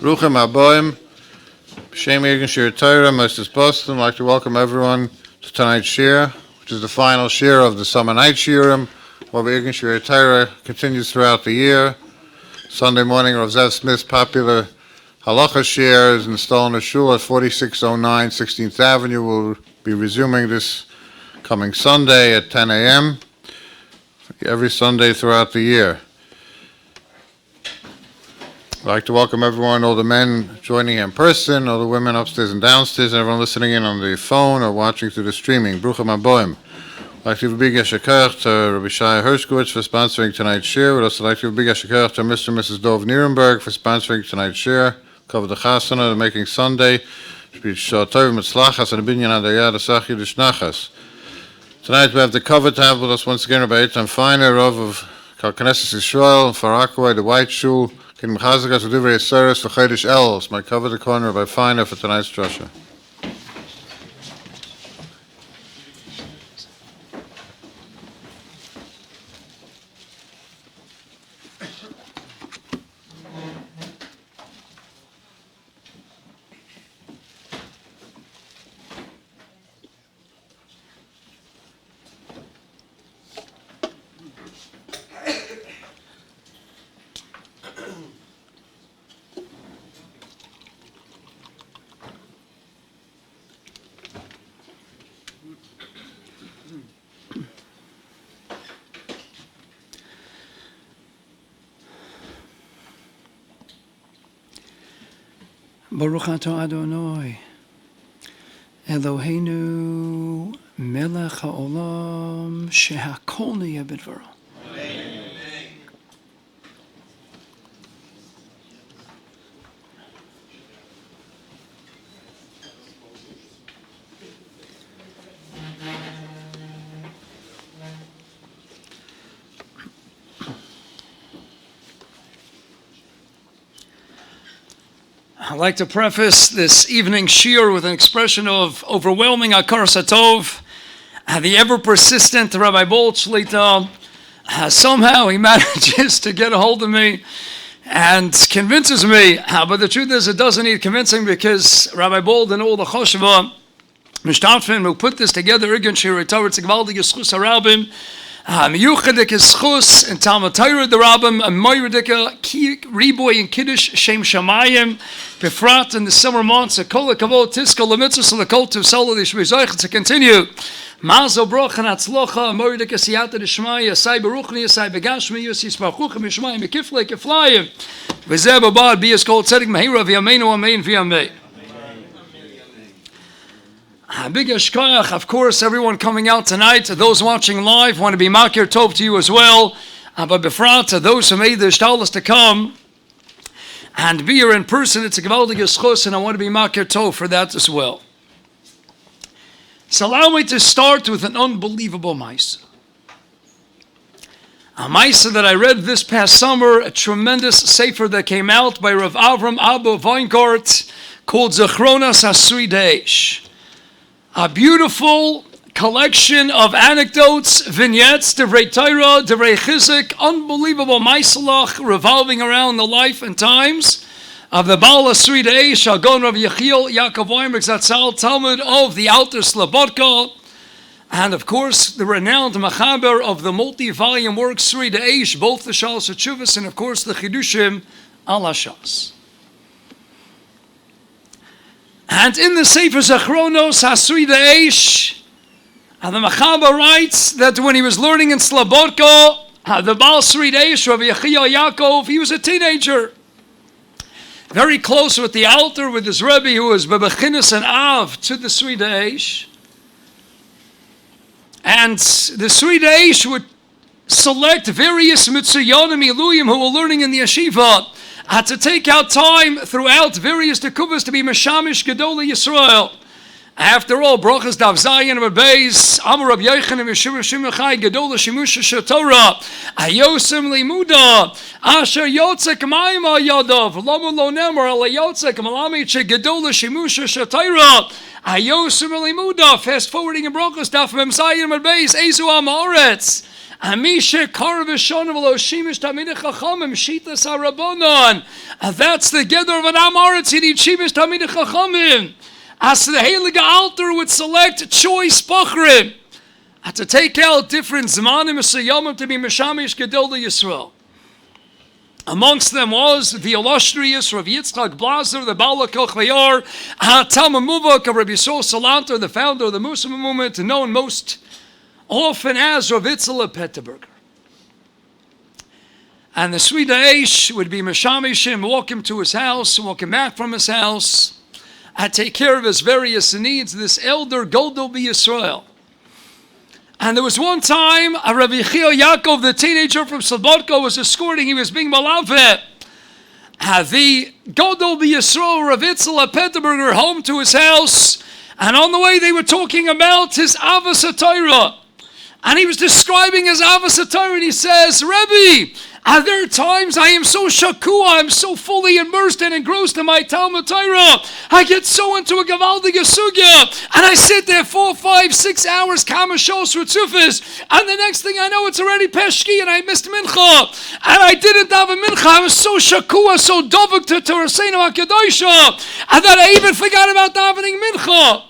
Ruchem Aboim, B'Shem Yiras Hashem, Moses Boston. I'd like to welcome everyone to tonight's shir, which is the final shir of the summer night shirim. Rabbi Yiras Hashem continues throughout the year. Sunday morning, Rav Zev Smith's popular halacha shir is installed in the shul at 4609 16th Avenue. We'll be resuming this coming Sunday at 10 a.m. every Sunday throughout the year. I'd like to welcome everyone, all the men joining in person, all the women upstairs and downstairs, and everyone listening in on the phone or watching through the streaming. Bruchim Aboim. I'd like to give a big yashakach to Rabbi Shai Hershkowitz for sponsoring tonight's shir. We'd also like to give a big yashakach to Mr. and Mrs. Dov Nierenberg for sponsoring tonight's shir. Cover the chasana, the making Sunday. Tonight we have the cover to have with us once again Rabbi Eytan Feiner, Rav of Knesset Yisrael, Farakaway, the White Shul. Can Mechazakas with Divrei Yiras for Chodesh Elul. My cover the corner by Feiner for tonight's drasha. Baruch atah Adonai, Eloheinu, melech haolam, shehakol niyeh b'dvaro. I'd like to preface this evening's shir with an expression of overwhelming akar satov. The ever-persistent Rabbi Bolt Shlita, somehow he manages to get a hold of me and convinces me. But the truth is, it doesn't need convincing because Rabbi Bolt and all the Chosheva Mishtafim who put this together, Irgun Shir Torah, it's a Gvaldig Yischus HaRabim, Miyuchadik Yischus, and Talmud Torah the Rabbim, and Moiradika, Riboy and Kiddush, Shem Shamayim, Befrat in the summer months, a Kol HaKavod, Tiska, Lemitzvus, Lekol, Tivsala, the Shmizayich, to continue. Mazel Broch and Atzlocha, Moiradika, Siyata, the Shmai, Yasai Baruchni, Yasai Begashmi, Yossi Sparchuchim, Yishmai, Mekifle, Keflayim, Vizeb Abad, Bias Kol Tzedek, Mehira, V'yameinu, Amein, V'yamei. Big Yashkoyach, of course, everyone coming out tonight, those watching live, want to be Makir Tov to you as well. But Befrat, to those who made the Shtalas to come and be here in person, it's a Gvaldig Yischus, and I want to be Makir Tov for that as well. So allow me to start with an unbelievable Maisa. A Maisa that I read this past summer, a tremendous sefer that came out by Rav Avram Abba Weingart called Zechronas Hasri Deish. A beautiful collection of anecdotes, vignettes, Divrei Torah, Divrei Chizuk, unbelievable Maisalach revolving around the life and times of the Baal Asri Deish, Agon Rav Yechiel, Yaakov Weinberg Zatzal, Talmud of the Alter Slobodka, and of course the renowned Machaber of the multi-volume work Sri Deish, both the Shalos HaTshuvos and of course the Chidushim al Hashas. And in the Sefer Zechronos Hasri Deish, the Machaber writes that when he was learning in Slobodka, the Baal Sri Deish, Rav Yechiel Yaakov, he was a teenager. Very close with the altar, with his Rebbe, who was Bebechinas and Av to the Sri Deish. And the Sri Deish would select various Mitzuyonim Iluyim who were learning in the yeshiva, had to take out time throughout various tekuvas to be Meshamish Gedolei Yisrael. After all, Brochas Dav Zayin and Beis, Amar Rabbi Yochanan and Yeshua Shimachai Gedolei Shimusha Shetorah, Ayosim Limuda, Asher Yotzek Maima Yadav, Lomu Lo Nemar Ala Yotzek Malami Che Gedolei Shimusha Shetorah, Ayosim Limuda. Fast forwarding in Brochas Dav Mem Zayin and Beis, Ezu Amoretz. That's the gather of an Amoritz in Yeshivas Talmidei Chachamim. As the Heilige Altar would select choice Bachrim to take out different Zmanim Mesayamim to be Meshamish Gedol Yisrael. Amongst them was the illustrious Rav Yitzchak Blazer, the Baal HaKoch Vayar, Talmud Muvak of Rabbi Yisrael Salanter, the founder of the Muslim movement, known most often as Rav Yitzchak Petterberger. And the Swida Eish would be Meshamish him, walk him to his house, walk him back from his house, and take care of his various needs, this elder Godel B'Yisrael. And there was one time, Rabbi Chio Yaakov, the teenager from Slobodka, was escorting, he was being malavet. The Godel B'Yisrael, Rav Yitzchak Petterberger, home to his house, and on the way they were talking about his Ahavas HaTorah. And he was describing his Ahavas HaTorah, and he says, Rebbe, are there times I am so shakua, I'm so fully immersed and engrossed in my Talmud Torah, I get so into a Gavaldige Sugya, and I sit there 4, 5, 6 hours, Kamashos Ritzufis, and the next thing I know it's already Peshki, and I missed Mincha, and I didn't have a Mincha, I was so shakua, so dovuk to Torasenu HaKadoshah, and that I even forgot about davening Mincha.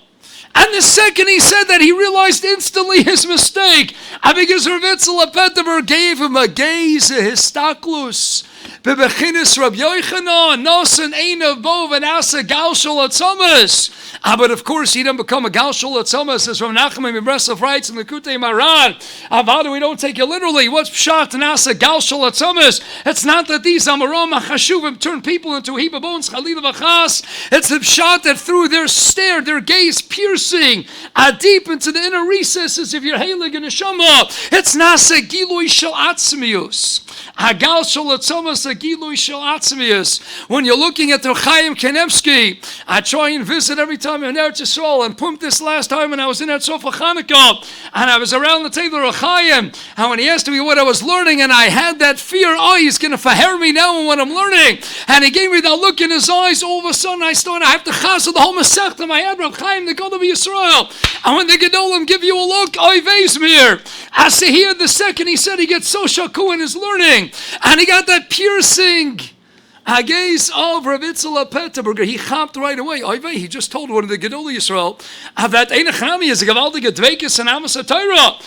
And the second he said that, he realized instantly his mistake. And because Rav Yitzchak Petterberger gave him a gaze, a histaklus. Bebechinis Rabbi Yochanan, Nosan Einav Bov and Asa Galshal Atzamas. But of course he didn't become a Galshal Atzamas, as Rav Nachman Mibresov writes in the Kutei Maran. Avada, we don't take it literally. What's Pshat and Asa Galshal Atzamas? It's not that these Amarom HaChashuvim turn people into a heap of bones, Chalila V'chas. It's the Pshat that through their stare, their gaze piercing deep into the inner recesses of your Heilig and Neshama. It's Nasa Gilui Shel Atzmius. Hagal Shel Atzamas Gilui Shel Atzmius. When you're looking at the Chaim Kanevsky, I try and visit every time in Eretz Yisrael, and pumped this last time when I was in Eretz Sofa Chanukah, and I was around the table of Chaim, and when he asked me what I was learning, and I had that fear, he's going to faher me now in what I'm learning, and he gave me that look in his eyes, all of a sudden I have to chazal the whole Masech in my head, Reb Chaim, the God of Yisrael, and when the Gedolim give you a look, Oivesmir, as to hear the second, he said he gets so shaku in his learning, and he got that piercing gaze of Rav Yitzchak Petterberger. He chapped right away. He just told one of the Gedolei Yisrael that Einachnami is a Gavaldige Dveikis and Ahavas HaTorah.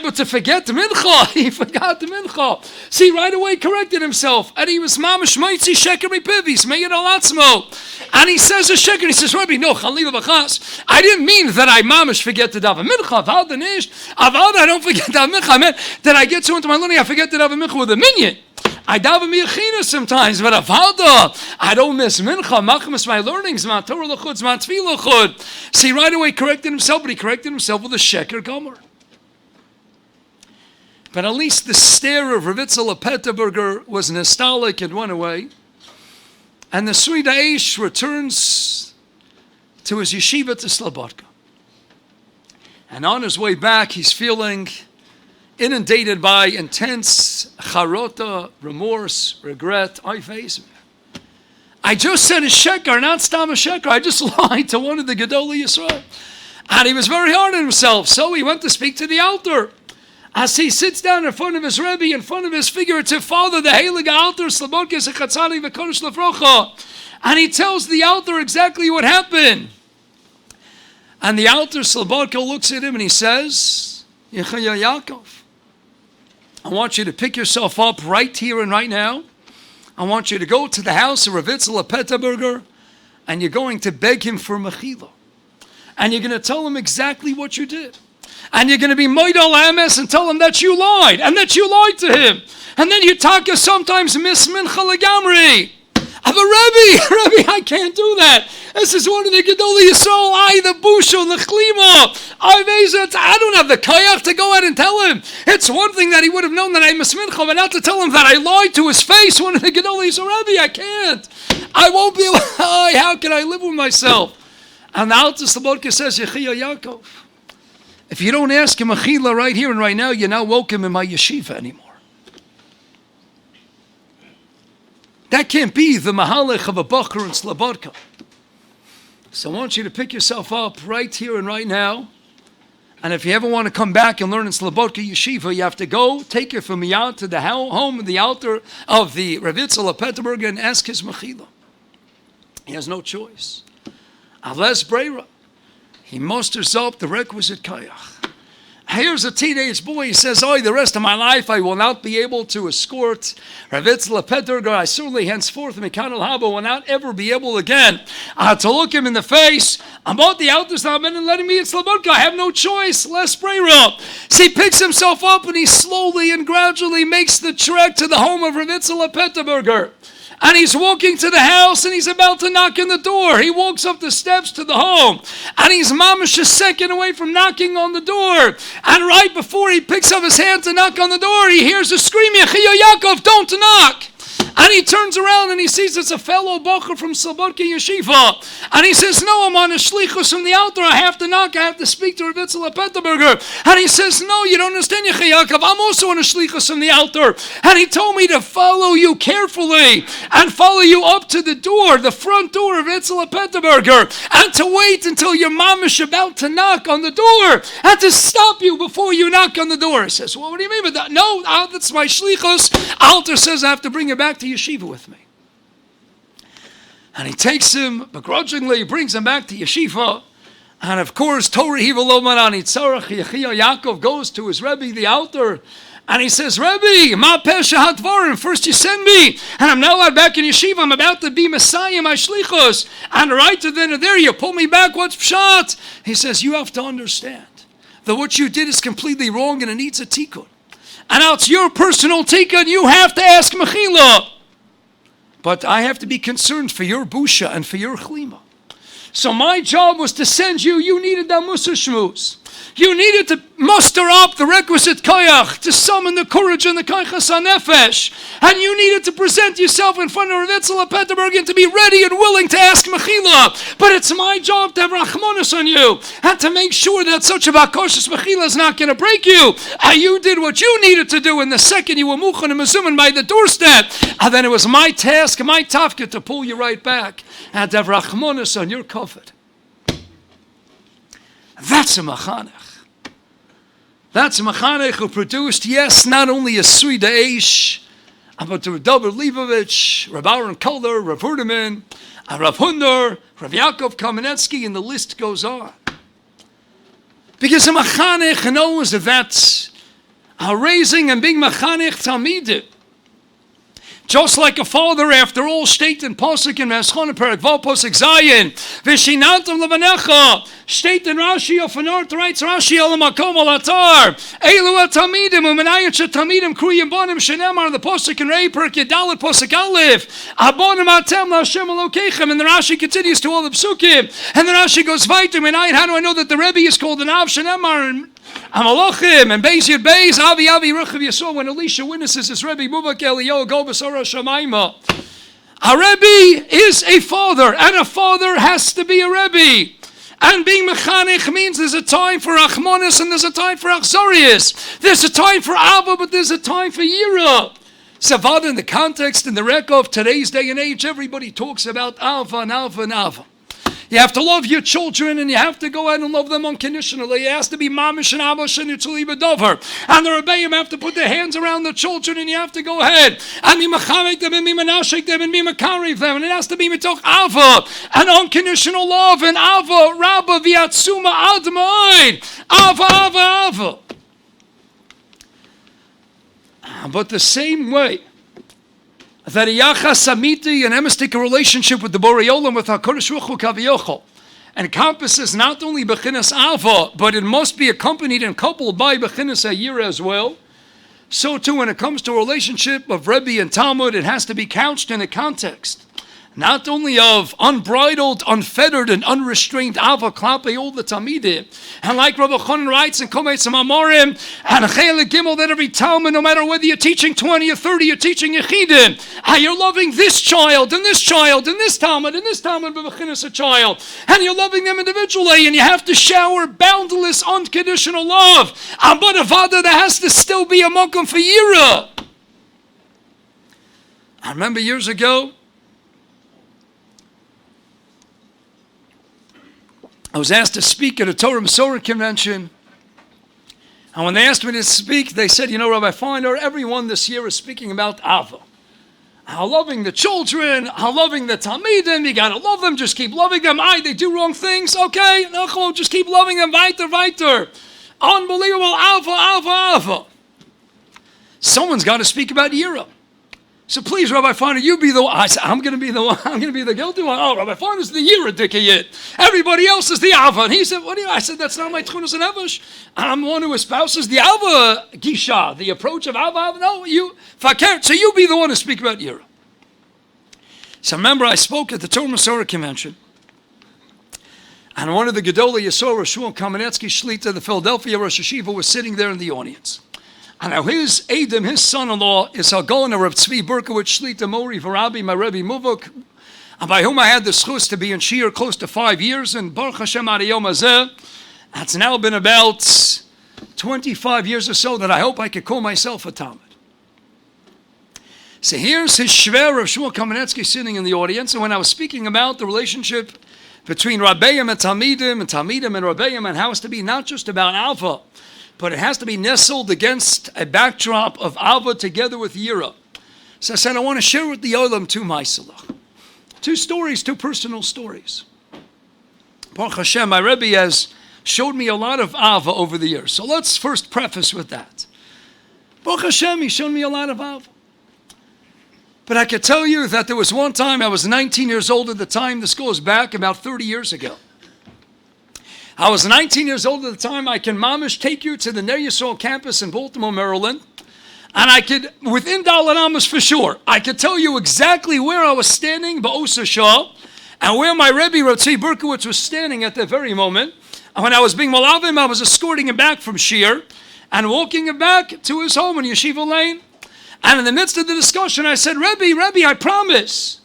But to forget the Mincha, he forgot the Mincha. See, right away corrected himself, and he was Mamash Maitzi Sheker Mipivis Meir Al Atzmo. And he says a Sheker, he says, Rabbi, no, Chaliva B'chas. I didn't mean that I Mamash forget to daven Mincha. Avada Nish. Avada, I don't forget to daven Mincha. I meant that I get so into my learning, I forget to daven Mincha with a minion. I daven miyachina sometimes, but avada, I don't miss mincha, machmas my learnings, ma Torah l'chud, ma tefillah l'chud. See, right away corrected himself, but he corrected himself with a sheker gomer. But at least the stare of Rav Yitzchak Petterberger was nostalgic and went away. And the Swida Eish returns to his yeshiva to Slobodka. And on his way back, he's feeling inundated by intense charota, remorse, regret. I just said a sheker, not stam a sheker. I just lied to one of the Gedolei Yisrael. And he was very hard on himself. So he went to speak to the altar. As he sits down in front of his Rebbe, in front of his figurative father, the Heilige Altar, Slobodka Zechatzani V'Kodesh Lefrocha. And he tells the altar exactly what happened. And the altar, Slobodka, looks at him and he says, Yechaya Yaakov, I want you to pick yourself up right here and right now. I want you to go to the house of Rav Yitzchak Petterberger, and you're going to beg him for mechila. And you're going to tell him exactly what you did. And you're going to be moidal ames and tell him that you lied, and that you lied to him. And then you taka sometimes miss mincha legamri. I'm a Rebbe, I can't do that. This is one of the Gedolei Yisrael, the Busho, the Chlima. I don't have the kayak to go out and tell him. It's one thing that he would have known that I mismincha, but not to tell him that I lied to his face, one of the Gedolei Yisrael, Rebbe, I can't. I won't be able, how can I live with myself? And the Alter Slobodka says, Yechia Yaakov, if you don't ask him achila right here and right now, you're not welcome in my yeshiva anymore. That can't be the mahalech of a bacher in Slobodka. So I want you to pick yourself up right here and right now, And if you ever want to come back and learn in Slobodka Yeshiva, you have to go, take your famiyah to the home of the altar of the Rav Yitzhak Petterberger and ask his mechila. He has no choice. Ales Breira. He musters up the requisite kayach. Here's a teenage boy. He says, the rest of my life I will not be able to escort Rav Yitzhak Petterberger. I certainly henceforth, Mikan al-Haba, will not ever be able again to look him in the face. I'm about the altars now, and letting me in Slobodka. I have no choice. Let's pray up. So he picks himself up and he slowly and gradually makes the trek to the home of Rav Yitzhak Petterberger. And he's walking to the house and he's about to knock on the door. He walks up the steps to the home and he's mamish a second away from knocking on the door. And right before he picks up his hand to knock on the door, he hears a scream, Yechiya Yaakov, don't knock. And he turns around and he sees it's a fellow bocher from Slobodka Yeshiva. And he says, no, I'm on a shlichus from the altar. I have to knock. I have to speak to Rav Yitzhak Petterberger. And he says, no, you don't understand, Yechiya Yaakov. I'm also on a shlichus from the altar. And he told me to follow you carefully and follow you up to the door, the front door of Yitzhak Petterberger, and to wait until your mamish about to knock on the door and to stop you before you knock on the door. He says, well, what do you mean by that? No, that's my shlichus. Altar says I have to bring you back to yeshiva with me. And he takes him begrudgingly, brings him back to yeshiva. And of course, Torah Hivaloman Anitzarach Yechiya Yaakov goes to his Rebbe, the altar, and he says, Rebbe, Ma Pesha Hatvarim, first you send me, and I'm now allowed back in yeshiva, I'm about to be Messiah, my shlichus, and right then and there you pull me back, what's pshat? He says, you have to understand that what you did is completely wrong and it needs a tikkun. And now it's your personal tikkun, you have to ask mechila. But I have to be concerned for your busha and for your chlima. So my job was to send you. You needed that mussar shmuz. You needed to muster up the requisite koyach, to summon the courage and the kaychas hanefesh. And you needed to present yourself in front of Rav Yitzhak Petterberger and to be ready and willing to ask mechila. But it's my job to have rachmanis on you and to make sure that such a bakoshes mechila is not going to break you. And you did what you needed to do, and the second you were muchan and mezuman by the doorstep, and then it was my task, my tafka, to pull you right back and to have rachmanis on your covet. That's a machanech. That's a machanech who produced, yes, not only a Sui Da'esh, but Rav David Leibovich, Rav Aaron Kolder, Rav Hurdeman, Rav Hunder, Rav Yaakov Kamenetsky, and the list goes on. Because a machanech knows that raising and being machanech talmidim, just like a father, after all, state in Posuk in Meschon Perek Vav Posuk Zayin, V'shinantam levanecha, state in Rashi of Anart writes Rashi al makom al atar, Elul Attaining u'menayat shetamidim kruyim bonim shenemar the Posuk in Rei Perek Yedalet Posuk Aleph, Abonim atem laHashem Elokeichem, and the Rashi continues to all the psukim, and the Rashi goes weiter, menayat, how do I know that the Rebbe is called an Av shenemar? Amalachim and Beis Yud Beis Avi Ruchav Yisrael. When Elisha witnesses his Rebbe Mubak Eliyahu Go B'Sara Shamayma, a Rebbe is a father, and a father has to be a Rebbe. And being mechanech means there's a time for achmonis and there's a time for achzarius. There's a time for Ava, but there's a time for Yira. Savad, in the context, in the reka of today's day and age, everybody talks about Ava and Ava and Ava. You have to love your children, and you have to go out and love them unconditionally. It has to be mamish and abash and yitzuli b'dover. And the rebbeim have to put their hands around the children, and you have to go ahead and be machavek them and be menashek them and be makarev them. And it has to be mitoch ava and unconditional love and ava rabba v'yatsuma ad ma'ayin. Ava. But the same way that a yachas amiti, an emistic relationship with the Borei Olam, with HaKadosh Baruch Hu Kaviyachol, encompasses not only bechinas ava, but it must be accompanied and coupled by bechinas hayira as well. So too, when it comes to a relationship of Rebbe and Talmud, it has to be couched in a context not only of unbridled, unfettered, and unrestrained ava klape all the Talmidim. And like Rabbi Chonon writes in Kometz Amamorim and Chelik Gimel, that every Talmud, no matter whether you're teaching 20 or 30, you're teaching Yechidim, how you're loving this child and this child and this Talmud b'bechinas a child, and you're loving them individually, and you have to shower boundless, unconditional love. But a vada, there has to still be a makom for yira. I remember years ago, I was asked to speak at a Torah Masorah convention, And when they asked me to speak, they said, Rabbi Feiner, everyone this year is speaking about Ava. How loving the children, how loving the Talmidim, you gotta love them, just keep loving them. They do wrong things, okay, no, just keep loving them, weiter. Unbelievable, Ava. Someone's got to speak about Yira. So please, Rabbi Feiner, you be the one. I said, I'm going to be the one. I'm going to be the guilty one. Oh, Rabbi Feiner's the Yira Dikkayit. Everybody else is the Ava. And he said, what do you? I said, that's not my Tchunas and Evish. I'm the one who espouses the Ava Gisha, the approach of Ava. No, you, Fakir. So you be the one to speak about Yira. So remember, I spoke at the Torah Masorah convention. And one of the Gedolei Yisora, Shmuel Kamenetsky Shlita, the Philadelphia Rosh Hashiva, was sitting there in the audience. And now his Adam, his son-in-law, is Hagon of Rav Tzvi Berkowitz Shlita Mori Varabi, my Rebbe Muvuk, and by whom I had the schus to be in Shir close to 5 years. And Baruch Hashem Adiyom Hazeh, it's now been about 25 years or so that I hope I could call myself a Talmud. So here's his Shver of Shmuel Kamenetsky sitting in the audience. And when I was speaking about the relationship between Rabbeim and Talmidim and Rabbeim, and how it's to be not just about Alpha, but it has to be nestled against a backdrop of Ava together with Yira. So I said, I want to share with the Olam two Maisalach. Two stories, two personal stories. Baruch Hashem, my Rebbe has showed me a lot of Ava over the years. So let's first preface with that. Baruch Hashem, he showed me a lot of Ava. But I can tell you that there was one time, I was 19 years old at the time, this goes back about 30 years ago. I was 19 years old at the time. I can mamish take you to the Ner Yisrael campus in Baltimore, Maryland. And I could, within Dalet Amos for sure, I could tell you exactly where I was standing, Ba'osa Shah, and where my Rebbe, Ratzei Berkowitz, was standing at that very moment. And when I was being malavim, I was escorting him back from Shir and walking him back to his home in Yeshiva Lane. And in the midst of the discussion, I said, Rebbe, I promise.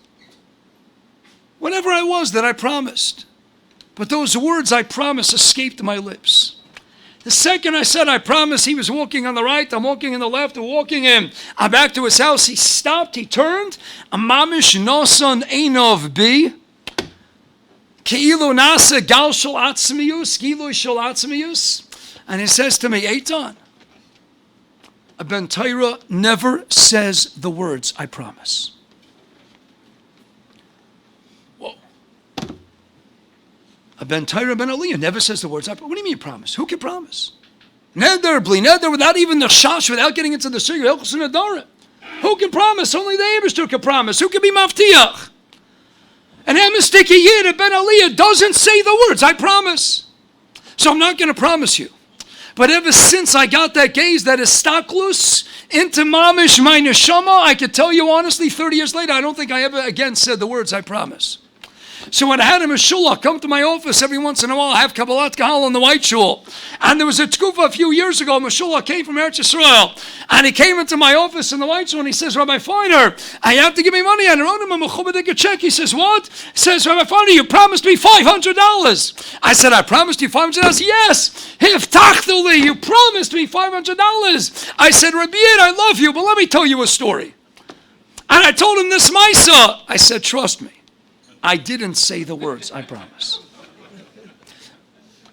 Whatever I was that I promised. But those words, I promise, escaped my lips. The second I said, I promise, he was walking on the right, I'm walking on the left, we're walking him back to his house. He stopped, he turned, Mamish noson einov bi, ke'ilu nasa gal shel atzmius, giloi shel atzmius, and he says to me, Eytan, a Ben Torah never says the words, I promise. A Ben Torah Ben Aliyah never says the words, what do you mean promise? Who can promise? Neder, bli neder, without even the shash, without getting into the sugar, who can promise? Only the Eibishter can promise. Who can be maftiach? An Amistiki Yid, a Ben Aliyah, doesn't say the words, I promise. So I'm not going to promise you. But ever since I got that gaze, that is staklus, into mamish my neshama, I could tell you honestly, 30 years later, I don't think I ever again said the words, I promise. So when I had a Meshulach come to my office every once in a while, I have Kabbalat Kahal in the White Shul. And there was a tkufa a few years ago, Meshulach came from Eretz Yisrael. And he came into my office in the White Shul and he says, Rabbi Feiner, I have to give me money. And I wrote him a mechubadik check. He says, what? He says, Rabbi Feiner, you promised me $500. I said, I promised you $500? Yes. Hiftachtuli, you promised me $500. I said, Rabbi Yid, I love you, but let me tell you a story. And I told him this Maisa. I said, trust me. I didn't say the words, I promise.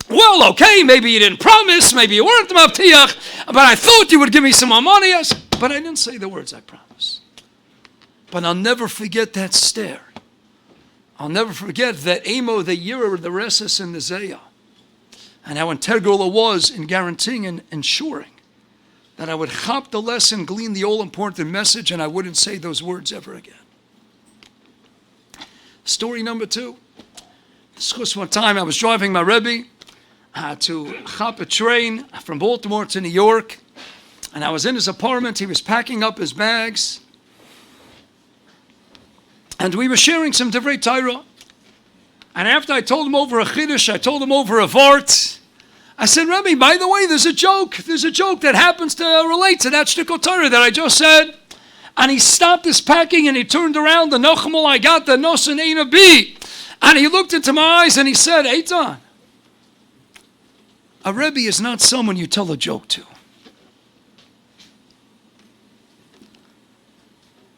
Well, okay, maybe you didn't promise, maybe you weren't mavtiach, but I thought you would give me some more money. But I didn't say the words, I promise. But I'll never forget that stare. I'll never forget that Amo, the Yira, the Reses, and the Zayah, and how integral it was in guaranteeing and ensuring that I would chop the lesson, glean the all-important message, and I wouldn't say those words ever again. Story number 2. This was one time I was driving my Rebbe to hop a train from Baltimore to New York. And I was in his apartment. He was packing up his bags. And we were sharing some Divrei Torah. And after I told him over a Chiddush, I told him over a Vart. I said, Rebbe, by the way, there's a joke. There's a joke that happens to relate to that Shtikot Torah that I just said. And he stopped his packing and he turned around, the Nochmal I got, the Nosan Eina B. And he looked into my eyes and he said, Eytan, a Rebbe is not someone you tell a joke to.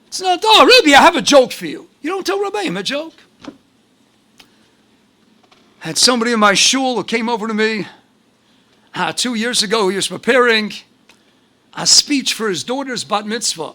It's not, oh, Rebbe, I have a joke for you. You don't tell Rebbeim a joke. Had somebody in my shul who came over to me 2 years ago, he was preparing a speech for his daughter's bat mitzvah.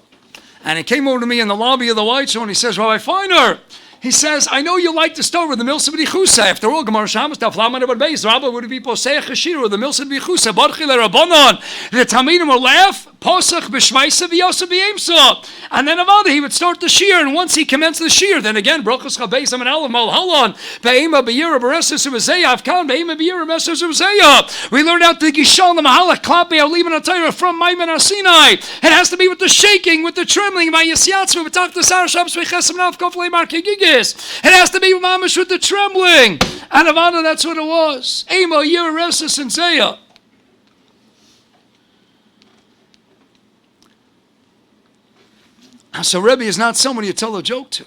And he came over to me in the lobby of the White Show and he says, Rabbi Feiner, he says, I know you like to start with the Milsa B'Dichusa. After all, Gemara Shabbos, Daf Lamed Amud Beis, Rabbi would be Posei Chashira with the Milsa B'Dichusa. Barchi LeRabbanon. The Talmidim will laugh. Posach B'Shvaisa V'Yosa B'Yemsa. And then Avada, he would start the Shir. And once he commenced the Shir, then again, Brachos Chabeis Amen Aleph Mal Halon. Be'ema B'Yira B'Reses U'Zeya. Avkan Be'ema B'Yira B'Reses U'Zeya. We learned out the Gishon, the Mahalach, Klape, Alibin Atayra from Maimon Sinai. It has to be with the shaking, with the trembling. By Yisyatzma, V'Tak T'Sar Shabbos V'Chesem Nav Kof Le'Mar Kegigis. It has to be mamish with the trembling. And Avada, that's what it was. Ema, Yira, Reses, and Zeya. So Rebbe is not someone you tell a joke to.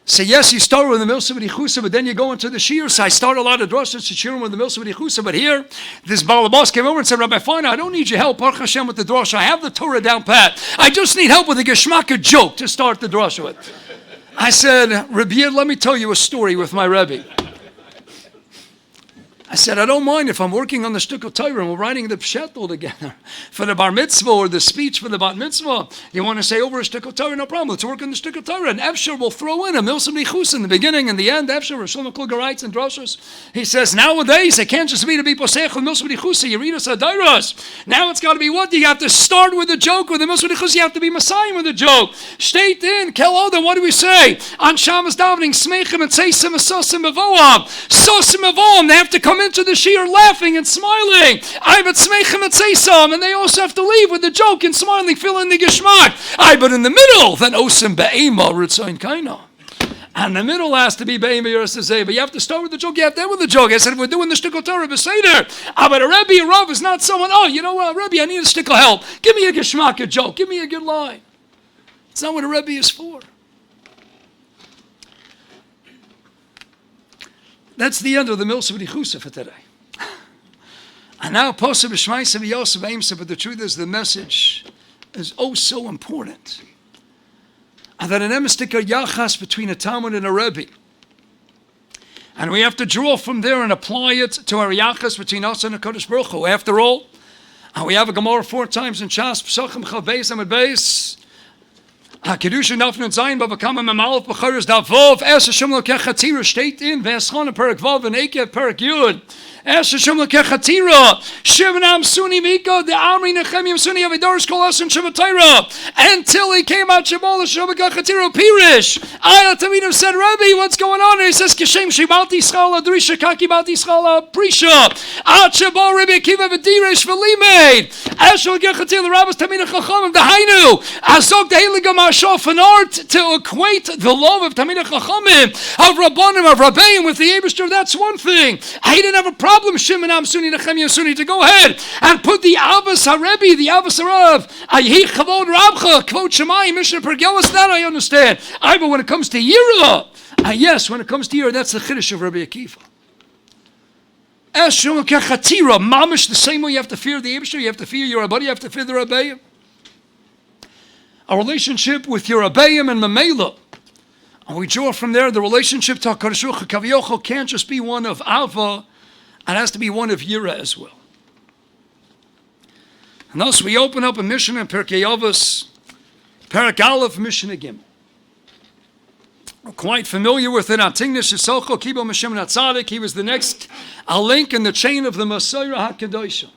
So yes, you start with the Milsa B'Dichusa, but then you go into the Shir. So I start a lot of drushes to cheer with the Milsa B'Dichusa, but here, this Balabas came over and said, Rabbi Feiner, I don't need your help, Baruch Hashem, with the drush. I have the Torah down pat. I just need help with a Geshmaka joke to start the drush with. I said, Rabbi, let me tell you a story with my Rebbe. I said, I don't mind if I'm working on the Shtuk of Torah and we're writing the Pshat all together for the Bar Mitzvah or the speech for the Bat Mitzvah. You want to say over a Shtuk of Torah, no problem. Let's work on the Shtuk of Torah. And Efshar will throw in a Milsa B'Dichusa in the beginning and the end. Efshar, Rishon Kluger writes in Droshes. He says, nowadays, it can't just be to be Posech with Milsa B'Dichusa, Yiras Hashem. Now it's got to be what? You have to start with a joke. With the Milsa B'Dichusa, you have to be Messiah with a joke. State in, Kel then what do we say? On Shabbos davening, Smeichim and Tzeisim and Sosim Mevoam. Sosim Mevoam, they have to come into the Shir laughing and smiling. But Smeichem and Tzeisam, and they also have to leave with the joke and smiling, filling the Geshmak. But in the middle, then Osim Be'ema Ritzayin Kaina. And the middle has to be Be'ema Yiras Hashem. But you have to start with the joke, you have to end with the joke. I said, if we're doing the Shtikl Torah Beseder, but a Rebbe, a Rav is not someone, you know what, Rebbe, I need a Shtikl help. Give me a Geshmak, a joke. Give me a good line. It's not what a Rebbe is for. That's the end of the Milsa B'Dichusa for today. And now, Poseh B'Shmaisa V'Yosa V'Eimsa, but the truth is the message is oh so important. And that an emistika yachas between a Talmud and a Rebbe. And we have to draw from there and apply it to our yachas between us and the Kodesh Baruch Hu. After all, we have a Gemara 4 times in Shas, P'sachim Chav Beis Amud Beis, Kedusha Nafnun Zayin Babakama Memalef B'Charis Davov Es Hashem Lokech Chatzira State in V'Eschon Perak Vav and Ekev Perak Yud Es Hashem Lokech Chatzira Shivnam Suni Miko the Amri Nechemim Suni Avidoris Kol Asin Shabbatayra until he came out Shabbat Shabbat Chatzira Pirish. Ayat Tamidim said, Rabbi, what's going on? And he says, Kishem Shibalti Schala Drisha Kaki Balti Schala Prisha At Shabbat Rabbi Akiva V'Diresh V'Limeid Es Lokech Chatzira the Rabbis Tamidim Chachamim the Hainu Azog the Heiligam Shof an art to equate the love of Talmidei Chachamim, of Rabbanim, of Rabbeim with the Eibishter, that's one thing. I didn't have a problem, Shimon Amsuni, Nechemia Suni, to go ahead and put the Ahavas HaRebbe, the Ahavas HaRav, Ayi Chavod Rabcha, Kvod Shemai, Mishnah Pergelis, that I understand. But when it comes to Yira, yes, when it comes to Yira, that's the Chiddush of Rabbi Akiva. Eshum Kechatira, Mamish, the same way you have to fear the Eibishter, you have to fear your Rabbi, you have to fear the Rabbeim. A relationship with your Abayim and Mamela. And we draw from there the relationship to HaKadosh Baruch Hu Kaviyachol can't just be one of Ava, it has to be one of Yira as well. And thus we open up a mission in Perkei Avos, Perak Aleph, Mishnah Gimel. We're quite familiar with it. Antignis Yisocho Kibo Meshem Natzadik. He was the next link in the chain of the Messiah HaKadosh.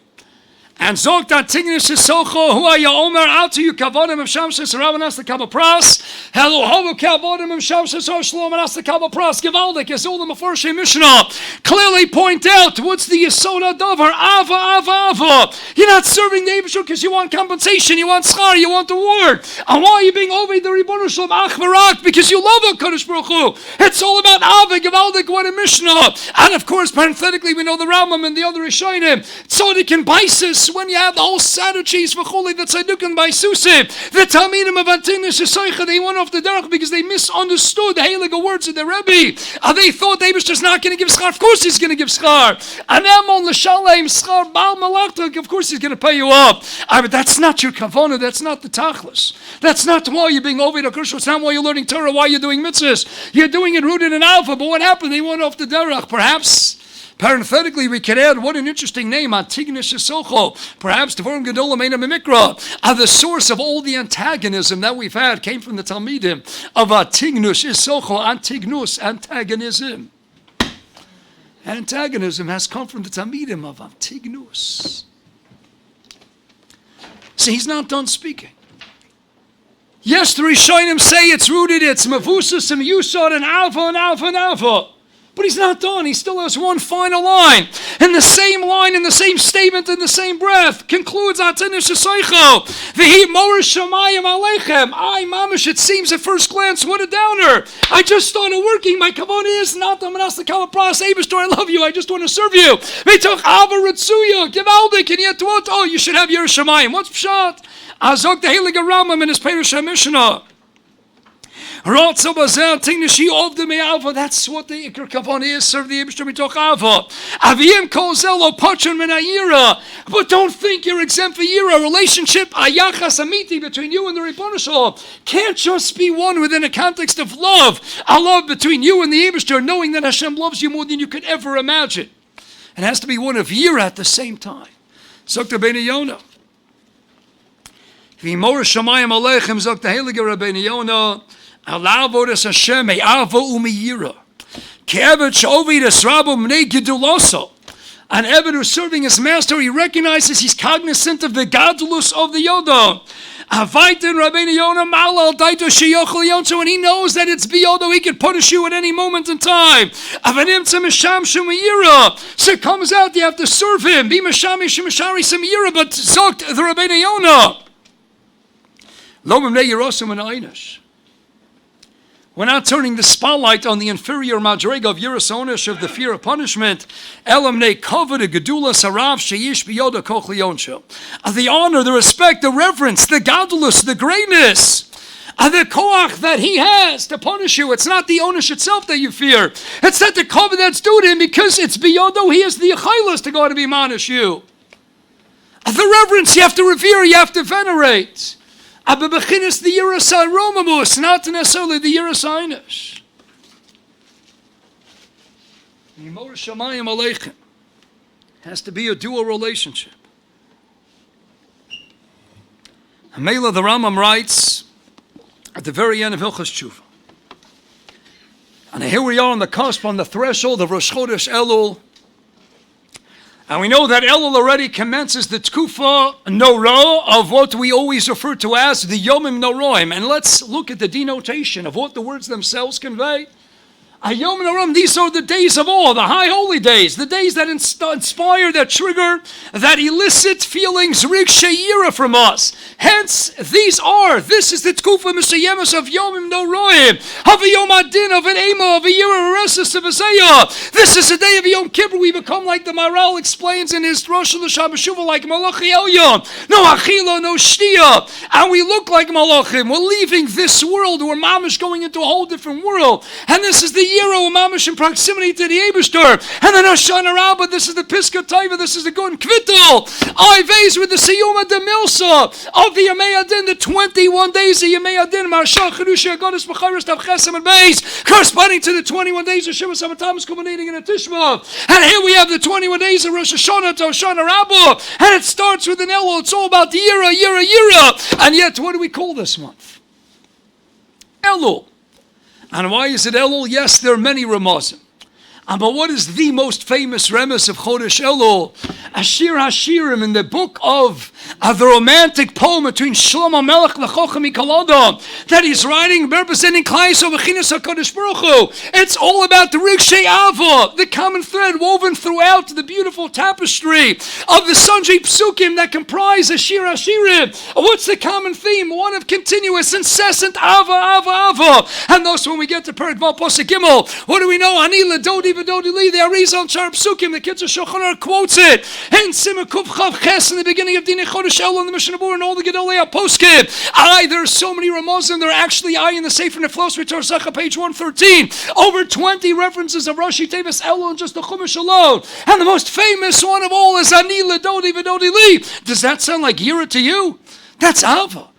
And zogt Antignis Yisocho, who are you Omer out to you Kavodim of Shamshis Ravanas the Kabapras. Hello, Hovo Kavodim of Shamshis Oshlomanas the Kabapras. Givaldik is all the Meforshei Mishnah. Clearly point out what's the Yesoda Dover. Ava. You're not serving the Eibishter because you want compensation, you want schar, you want reward. And why are you being over the Ribono Shalom Achvarak? Because you love HaKadosh Baruch Hu. It's all about Ava, Givaldik, what a Mishnah. And of course, parenthetically, we know the Rambam and the other Rishonim. Tzaddik and Baisis. When you have the whole Sadducees for Choli, the Tzaddukim by Susim, the Talmidim of Antignis Yisocho, they went off the derech because they misunderstood the Heilige words of the Rebbe. They thought they was just not going to give schar. Of course he's going to give schar. And Amon l'shalem schar bal malachtak. Of course he's going to pay you up. But that's not your kavanah. That's not the tachlis. That's not why you're being over the Kursh. It's not why you're learning Torah. Why you're doing mitzvahs. You're doing it rooted in alpha. But what happened? They went off the derech. Parenthetically, we can add, what an interesting name, Antigonus Isocho. Perhaps Devarim Gedolim Eina Mimikra. The source of all the antagonism that we've had came from the Talmidim of Antigonus Isocho, Antigonus, antagonism. Antagonism has come from the Talmidim of Antigonus. See, he's not done speaking. Yes, the Rishonim say it's rooted, it's Mavusas and Yusod and Alpha and Alpha and Alpha. But he's not done. He still has one final line. And the same line, in the same statement, in the same breath, concludes Atinish Esaycho. V'hi Morish Shamayim Aleichem. Mamish, it seems at first glance, what a downer. I just started working. My kavanah is not the Manas the Kalapras. Abishtor, I love you. I just want to serve you. V'toch Ava Ritsuya. Givaldik. And yet what? Oh, you should have Yiras Shamayim. What's Pshat? Azok the Heilige Rambam in his Perush HaMishnah. That's what the Iker Kavanah is, serve the Eibishter mitoch Ava. Aviyim kol zelo pachon min ha'yira. But don't think you're exempt for Yira. Relationship, ayachas amiti, between you and the Ribono Shalom can't just be one within a context of love. A love between you and the Eibishter, knowing that Hashem loves you more than you could ever imagine. It has to be one of Yira at the same time. Zok the Rabbeinu Yonah. V'imor shamayim aleichem, zok the Heilige Rabbeinu Yonah. Allah vodas Hashem ava umiyira. Ke'eved she'ovid esrabu mnei geduloso. An Eved who's serving his master, he recognizes, he's cognizant of the gadlus of the Yodah. Avaitin Rabbeinu Yonah malal daito sheyochel yonso, and he knows that it's biyodo, he can punish you at any moment in time. Avanim tzemesham shumiyira. So it comes out, you have to serve him. Be mashami shemashari semiyira, but zokt the Rabbeinu Yonah. Lo mimnei yirosim and einish. We're not turning the spotlight on the inferior madrega of Yiras Onish, of the fear of punishment. Elamnei kavod gedula sarav sheyish biyoda koch liyonsho. The honor, the respect, the reverence, the gadlus, the greatness, the koach that he has to punish you. It's not the Onish itself that you fear. It's that the kavod that's due to him, because it's biyodo, he has the achaylas to go to be manish you. The reverence you have to revere, you have to venerate. Abebechinis the Yiras HaRomamus, not necessarily the Yiras Einish. Yimor Shamayim Aleichem has to be a dual relationship. Hamela the Rambam writes at the very end of Hilchos Tshuva. And here we are on the cusp, on the threshold of Rosh Chodesh Elul. And we know that Elul already commences the Tkufa Nora of what we always refer to as the Yomim Noroim. And let's look at the denotation of what the words themselves convey. Yom Noram, these are the days of all, the high holy days, the days that inspire, that trigger, that elicit feelings, rig she'ira from us. Hence, this is the Tkufa Meshayemus of Yomim Noroim, of a Yom Adin, of an Ema, of a Yira Resis, of a Zayah. This is the day of Yom Kippur. We become like the Maral explains in his Rosh Hashanah, like Malachi Elyon. No Achila, no Shtia. And we look like Malachim. We're leaving this world. We're mamish going into a whole different world. And this is the Yiro Mamish in proximity to the Eibishter. And then Hoshana Rabbah, this is the Piska Taiva, this is the Gun Kvittel. Ives with the Siyuma de Milsa of the Yemei Adin, the 21 days of Yemei Adin, Marshal Chedusha, Goddess Becharis, Tav Chesem and Beis, corresponding to the 21 days of Shiva Samatamas culminating in a Tishma. And here we have the 21 days of Rosh Hashanah to Hoshana Rabbah. And it starts with an Elul. It's all about the Yira. And yet, what do we call this month? Elul. And why is it Elul? Yes, there are many Ramazim. But what is the most famous remes of Chodesh Elul? Ashir Hashirim, in the book of the romantic poem between Shlomo Melech Lechochim Mikolodom that he's writing representing Klai Yisrael V'chinas HaKadosh Baruch Hu. It's all about the Rigshei Ava, the common thread woven throughout the beautiful tapestry of the Sanjay Psukim that comprise Ashir Hashirim. What's the common theme? One of continuous, incessant Ava. And thus when we get to Perek Vav Pasuk Gimel, what do we know? Ani Ledodi V'Dodi Li, the Arizal Shar Psukim, the Kitzur Shulchan Aruch quotes it. And Simon Kuf Chav Ches in the beginning of Dinei Chodesh Elul and the Mishnah Berurah and all the Gedolei HaPoskim. There are so many Ramazim. There are actually in the Sefer Neflos Ritor Sacha, page 113. Over 20 references of Rashi Tevis Elul in just the Chumash alone. And the most famous one of all is Ani Ledodi V'Dodi Li. Does that sound like Yira to you? That's Ava.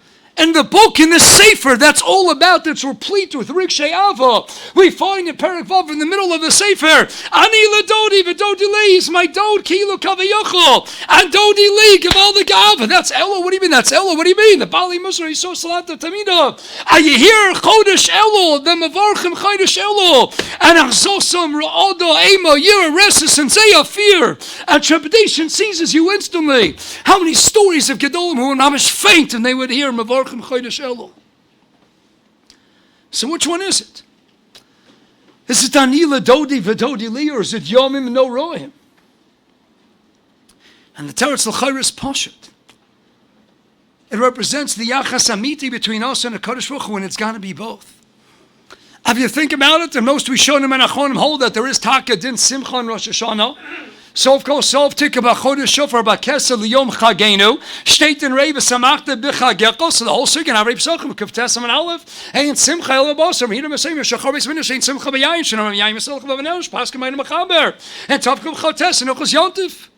And the book in the Sefer, that's all about, that's replete with Rikshay Ava. We find in Perek Vav in the middle of the Sefer, Ani ledodi v'dodi li, is my dod kilu kavayochel, and dodi li, gaval the gava. That's Elul. What do you mean that's Elul? What do you mean? The Bali Musar, Yisor Salata Tamida. Are you here? Chodesh Elul, the Mavarchim Chodesh Elul, and Achzosam Ra'odo Ema, Yira Resis, and Zayah, fear, and trepidation seizes you instantly. How many stories of Gedolim who were mamish faint and they would hear Mavarchim Chodesh Elul. So which one is it? Is it Anila Dodi V'Dodi Li, or is it Yomim No Rohim? And the Teretz L'Chayris Poshet. It represents the Yachas Amiti between us and the Kodesh Baruch Hu, and it's got to be both. If you think about it, the most Rishonim and Achonim hold that there is Taka Din Simcha and Rosh Hashanah. Sof kol sof tika b'chodesh shofar b'kesa liyom chagenu. State in Rei v'samachta b'chagekol. So the whole circuit, Harei Pesachim, Kavtesam and Aleph. Ein simcha el b'osam. Hidam v'seim yishachar b'sminish. Ein simcha b'yayin. Shanam b'yayin v'selach b'v'nesh. Paskim b'ayim b'chaber. And tovkum chotes and ochos yontif.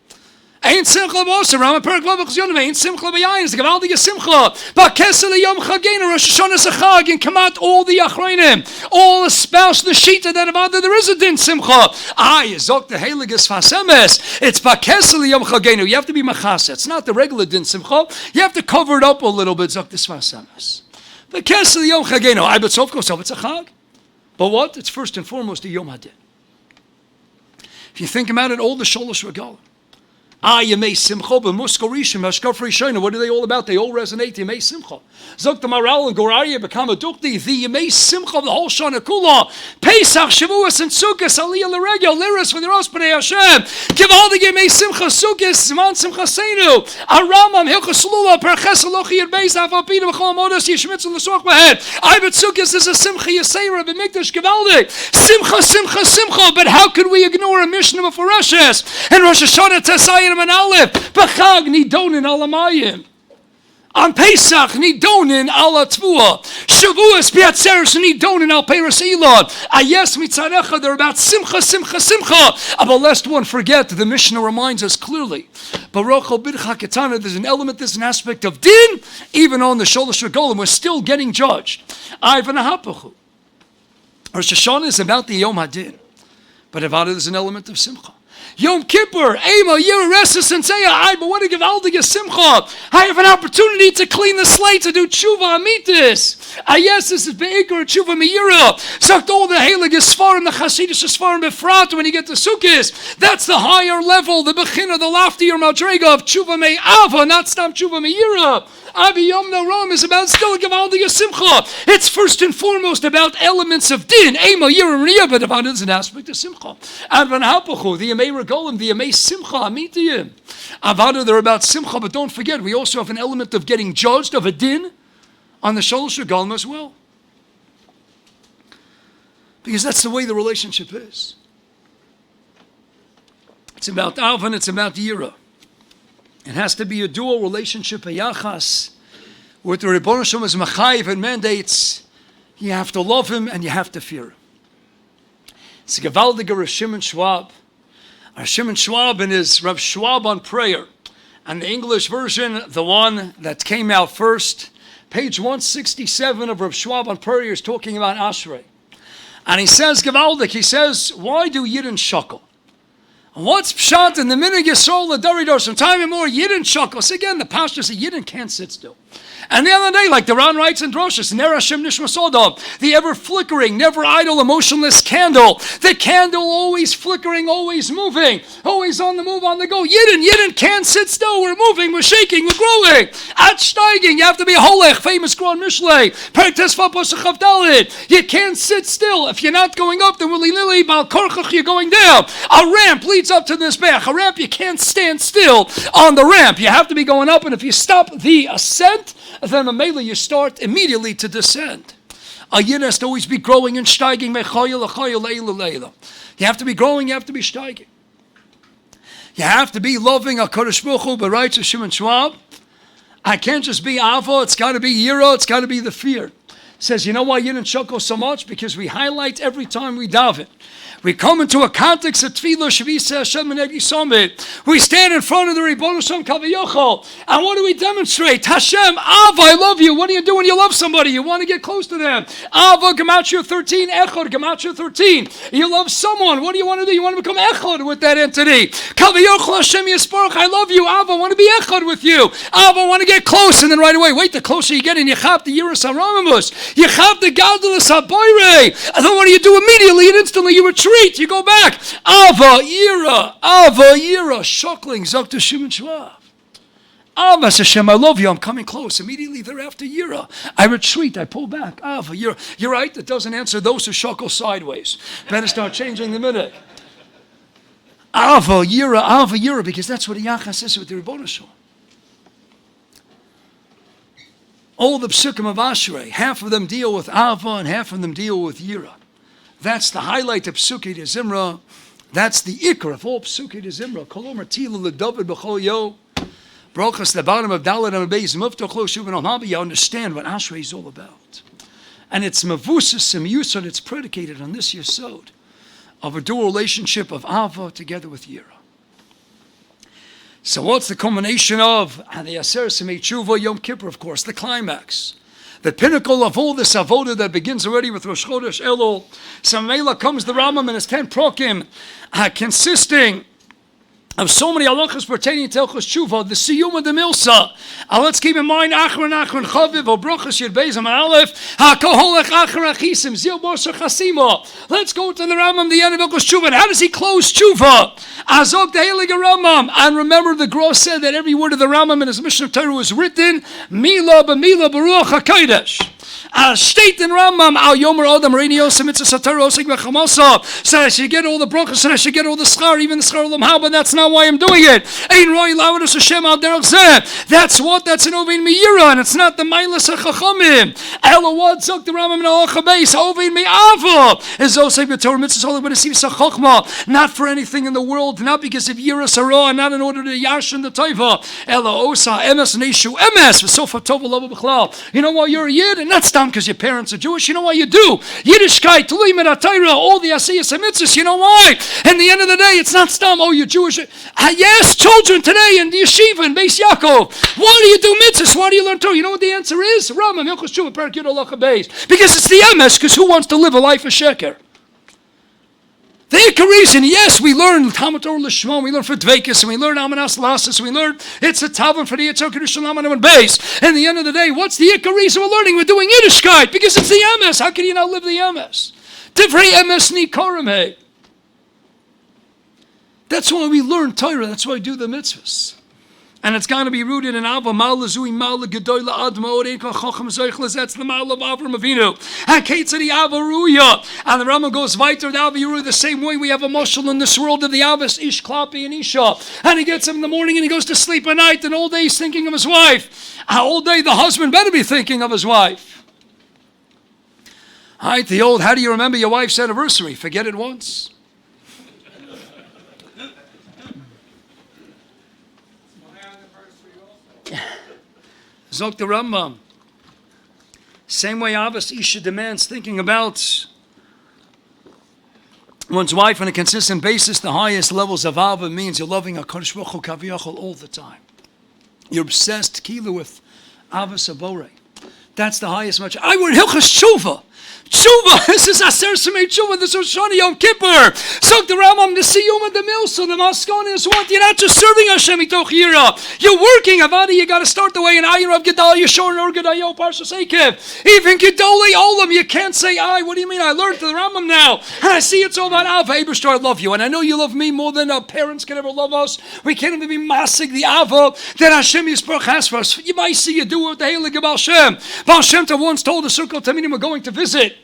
Ein simcha b'osam. Rama perik vav ochos yontif. Ein simcha b'yayin. It's the gavaldige simcha. B'kesa liyom chagenu. Rosh Hashanah is a chag. And come out all the achreinim. All espouse the shita that about there is a din simcha. Yizok the heligus fasemes. It's bakesel yom chagenu. You have to be machas. It's not the regular din simcha. You have to cover it up a little bit. Zok the fasemes. Bakesel yom chagenu. But sof kosov it's a chag. But what? It's first and foremost a yom hadin. If you think about it, all the sholosh regalim. Yemei Simcha, B'musko Rishon, Hashkaf Rishon. What are they all about? They all resonate. Yemei Simcha. Zok the Maral and Goraya become a dukti. The Yemei Simcha of the whole Shana Kula. Pesach, Shavuos, and Sukkot. Aliyah L'Regel, Liras for the Rosh B'nei Hashem. Give all the Yemei Simcha, Sukkot, Siman Simcha Seinu. Aramam, Hilchos Lula, Perches Elochi Yerbeis, Avapida, B'chol Modos, Yishmitz, and L'Soch B'hed. But Sukkot is a Simcha Yisera, B'mikdash Gevaldik. Simcha, Simcha, Simcha. But how could we ignore a Mishnah of Foreshes? And Rosh Hashanah Tesayim and Aleph. B'chag Nidonin Alamayim. On Pesach, Nidonin ala Tvua. Shavuos, Beatzeres, Nidonin al Peiros Elon. Ayes mitzarecha, they're about Simcha, Simcha, Simcha. But lest one forget, the Mishnah reminds us clearly. Baruch Bidcha Ketana, there's an element, there's an aspect of din, even on the Sholosh Regolim, we're still getting judged. Ivan Ahapachu. Rosh Hashanah is about the Yom HaDin. But about it is an element of Simcha. Yom Kippur, Ema, Yiras Hashem, but what a Gevaldige Simcha. I have an opportunity to clean the slate, to do Tshuva Amitis. Yes, this is Be'ikar Tshuva Meira. Sagt all the Heilige Sfarim, the Hasidic Sfarim Befrat, when you get to Sukkot. That's the higher level, the Bechina, the loftier Madrega of Tshuva Me'ava, not Stam Tshuva Meira. Abi Yom No Rom is about still a Gevaldige Simcha. It's first and foremost about elements of din, Ema, Yira, but about it is an aspect of Simcha. Advan Hapachu, the Yemei Regolim, the Yemei Simcha, Amitiyim. Avada, they're about Simcha, but don't forget, we also have an element of getting judged of a din on the Sholosh Regalim as well. Because that's the way the relationship is. It's about Alvan, it's about Yira. It has to be a dual relationship, a yachas, where the Rebbeinu Shem is machayiv and mandates. You have to love him and you have to fear him. It's a gewaldiger Rav Shimon Schwab. Rav Shimon Schwab in his Rav Schwab on prayer, and the English version, the one that came out first, page 167 of Rav Schwab on prayer is talking about Ashrei. And he says, gewaldig, he says, why do Yidden shackle? What's pshat in the minute Yisrael l'daridor? Some time and more Yidden shackle. So again, the pastor said Yidden can't sit still. And the other day, like the Ran writes in Droshes, Ner Hashem Nishmasodov, the ever flickering, never idle, emotionless candle. The candle always flickering, always moving, always on the move, on the go. Yidden can't sit still. We're moving, we're shaking, we're growing. At steiging, you have to be a holech, famous Gron Mishlei. You can't sit still. If you're not going up, then willy-nilly, Bal Korchach, you're going down. A ramp leads up to this back. A ramp, you can't stand still on the ramp. You have to be going up, and if you stop the ascent, then Mamela, you start immediately to descend. A Yid has to always be growing and steiging. You have to be growing, you have to be steiging. You have to be loving HaKadosh Baruch Hu, but writes Shimon Schwab, I can't just be Ava, it's got to be Yira, it's got to be the fear. says, you know why Yidden Shoko so much? Because we highlight every time we daven. We come into a context of Tefillah, Shavisa, Hashem, and Egi Summit. We stand in front of the Ribbon Hashem Kavayochel. And what do we demonstrate? Hashem, Ava, I love you. What do you do when you love somebody? You want to get close to them. Ava, Gematria 13, Echad, Gematria 13. You love someone. What do? You want to become Echad with that entity. Kavayochel, Hashem Yisparach, I love you. Ava, I want to be Echad with you. Ava, I want to get close. And then right away, wait, the closer you get in, you have the Yiras Hashem, you have the Gadolus HaBoirei. And then what do? Immediately and instantly you retreat. You go back. Ava Yira, Shokling, Zokta Shimon Shua. Ahavas Hashem, I love you. I'm coming close. Immediately thereafter, Yira. I retreat. I pull back. Ava Yira. You're right. That doesn't answer those who shuckle sideways. Better start changing the minute. Ava Yira, because that's what the Yachas says with the Ribbon Hashem. All the psukim of Ashrei, half of them deal with Ava and half of them deal with Yira. That's the highlight of Psukei de Zimra. That's the ikar of all Psukei de Zimra. Kolomar tila ledavid b'chol yo. Brochas the bottom of Dalet and Beis Muftach lo shuv and al. You understand what Ashrei is all about, and it's mavusas and yusod. It's predicated on this yesod of a dual relationship of Ava together with Yira. So what's the culmination of the Aser Semei Tshuva Yom Kippur? Of course, the climax. The pinnacle of all this avoda that begins already with Rosh Chodesh Elul. Samela comes the Rambam and his 10 prokim, consisting of so many halachas pertaining to Hilchos Tshuva, the siyum of the milsa. Let's keep in mind, Achron Chaviv, or Brochas Yud Beis and Aleph, HaKoholech Achron Achisim, Zil Moshe Chasima. Let's go to the Rambam, the end of Hilchos Tshuva. And how does he close Tshuva? Azog the Heilige Rambam. And remember, the Gros said that every word of the Rambam in his Mishnah Torah was written, Mila b'Mila b'Ruach HaKodesh. State in Rambam, Al Yomer Adam Reini Yosem Mitzvah Satar Osik Bechamosa. So I should get all the brachos and I should get all the schar, even the schar Olam Haba. That's not why I'm doing it. Ein Roi Lawadus Hashem Al Derech Zeh. That's what? That's an Ovein Meira, and it's not the Mailas HaChachamim. Elawad Zok the Rambam in Halacha Beis Ovein Me'ava is Osik B'Torah Mitzvah Holy B'Nesiv Sachachma. Not for anything in the world, not because of Yiras Hara, and not in order to Yashin the Taiva. Ela Osa Emes Neishu Emes V'Sofa Tova Lava B'Chlal. You know why you're a Yid, and that's because your parents are Jewish. You know why you do Yiddishkeit, Tulim and Atayra, all the Asiyas and Mitzvahs. You know why? In the end of the day, it's not stam. Oh, you're Jewish. Yes, children today in the yeshiva in Beis Yaakov. Why do you do mitzvahs? Why do you learn Torah? You know what the answer is? Rambam Hilchos Tshuva Perek Yud Halacha Beis. Because it's the emes. Because who wants to live a life of sheker? The ikar reason, yes, we learn Talmud Torah Lishma, we learn for Dveikus, and we learn Amanas Lasas, we learn it's a Tavon for the Yitzhak Kedusha Laman and Beis. And the end of the day, what's the ikar reason we're learning? We're doing Yiddishkeit because it's the emes. How can you not live the emes? Divrei emes nikorim hey. That's why we learn Torah. That's why we do the mitzvahs. And it's going to be rooted in Ava, Ma'ala Zui, Ma'ala Gedoyla Adma, Orein Kol Chacham Zeichles. That's the Ma'ala of Avram Avinu. And Ketzadi Ava Ruya. And the Rambam goes weiter, the Ava Ruya, the same way we have a moshel in this world of the Avas, Ish, Klapi, and Isha. And he gets up in the morning and he goes to sleep at night, and all day he's thinking of his wife. All day the husband better be thinking of his wife. All right, the old, how do you remember your wife's anniversary? Forget it once. Zok the Rambam. Same way Ahavas Isha demands thinking about one's wife on a consistent basis. The highest levels of Ava means you're loving HaKadosh Baruch Hu Kaviyachol all the time. You're obsessed kila with Ahavas Aborei. That's the highest much. I would Hilchos Tshuva. Tshuva, this is Aser Semei Tshuva, this is Shani Yom Kippur. So the Rambam, the Siyum of the Milsa, the Maskon is what? You're not just serving Hashem Mitoch Yira. You're working, Avadi, you got to start the way in Ayir of Gedal, Yeshor, Nor Gedayo, Parshas Ekev. Even Gedolei Olam, you can't say I. What do you mean? I learned the Rambam now. And I see it's all about Ava. Ebershtar, I love you. And I know you love me more than our parents can ever love us. We can't even be masig the Ava that Hashem Yisparach has for us. You might see you do it with the Heilige Baal Shem. Baal Shem Tov once told a circle of Tamidim we're going to visit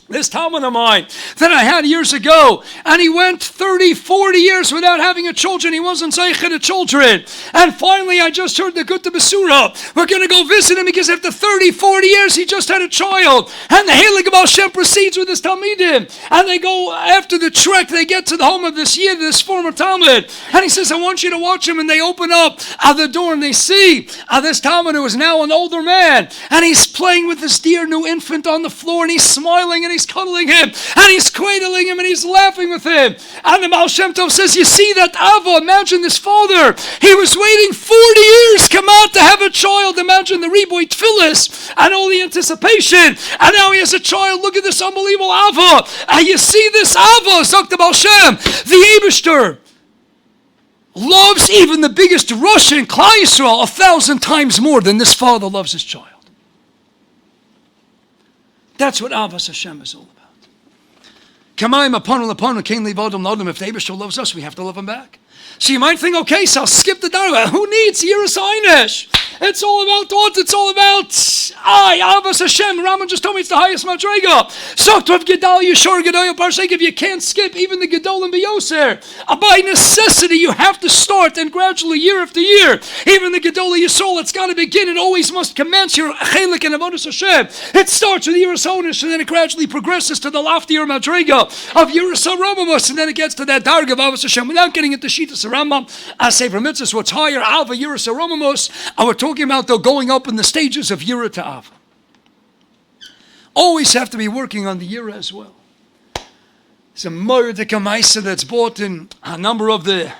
this Talmud of mine that I had years ago, and he went 30, 40 years without having a children. He wasn't zeicher to children. And finally, I just heard the Gutta Besura. We're going to go visit him because after 30, 40 years, he just had a child. And the Heilige Baal Shem proceeds with his Talmidim. And they go, after the trek, they get to the home of this Yid, this former Talmud. And he says, I want you to watch him. And they open up the door and they see this Talmud who is now an older man. And he's playing with his dear new infant on the floor, and he's smiling, and he's cuddling him, and he's cradling him, and he's laughing with him. And the Baal Shem Tov says, you see that Ava, imagine this father, he was waiting 40 years come out to have a child. Imagine the Riboy Tfilis and all the anticipation, and now he has a child. Look at this unbelievable Ava. And you see this Ava, Zok the Baal Shem, the Eibishter loves even the biggest Russia in Klal Yisrael 1,000 times more than this father loves his child. That's what Ahavas Hashem is all about. Kamayim upon upon King Levodom Lodom. If the Eibishter loves us, we have to love him back. So you might think, okay, so I'll skip the Darga. Who needs Yiras Hashem? It's all about what? It's all about Ahavas Hashem. Rambam just told me it's the highest madrega. So to have Gedal Yeshor Gedal Parshek, if you can't skip even the Gedol and Beyoser, by necessity you have to start, and gradually year after year, even the Gedol Yisrael, it's got to begin. It always must commence your Chelik and Avodas Hashem. It starts with Yiras Hashem, and then it gradually progresses to the loftier madrega of Yiras Rambamos, and then it gets to that Darga of Ahavas Hashem without getting into Shitas Rambam. As Sefer Mitzvahs, what's higher, Ava Yiras Rambamos, and we're talking about though going up in the stages of Yira to Ava. Always have to be working on the Yira as well. It's a Moyerdika Maisa that's bought in a number of the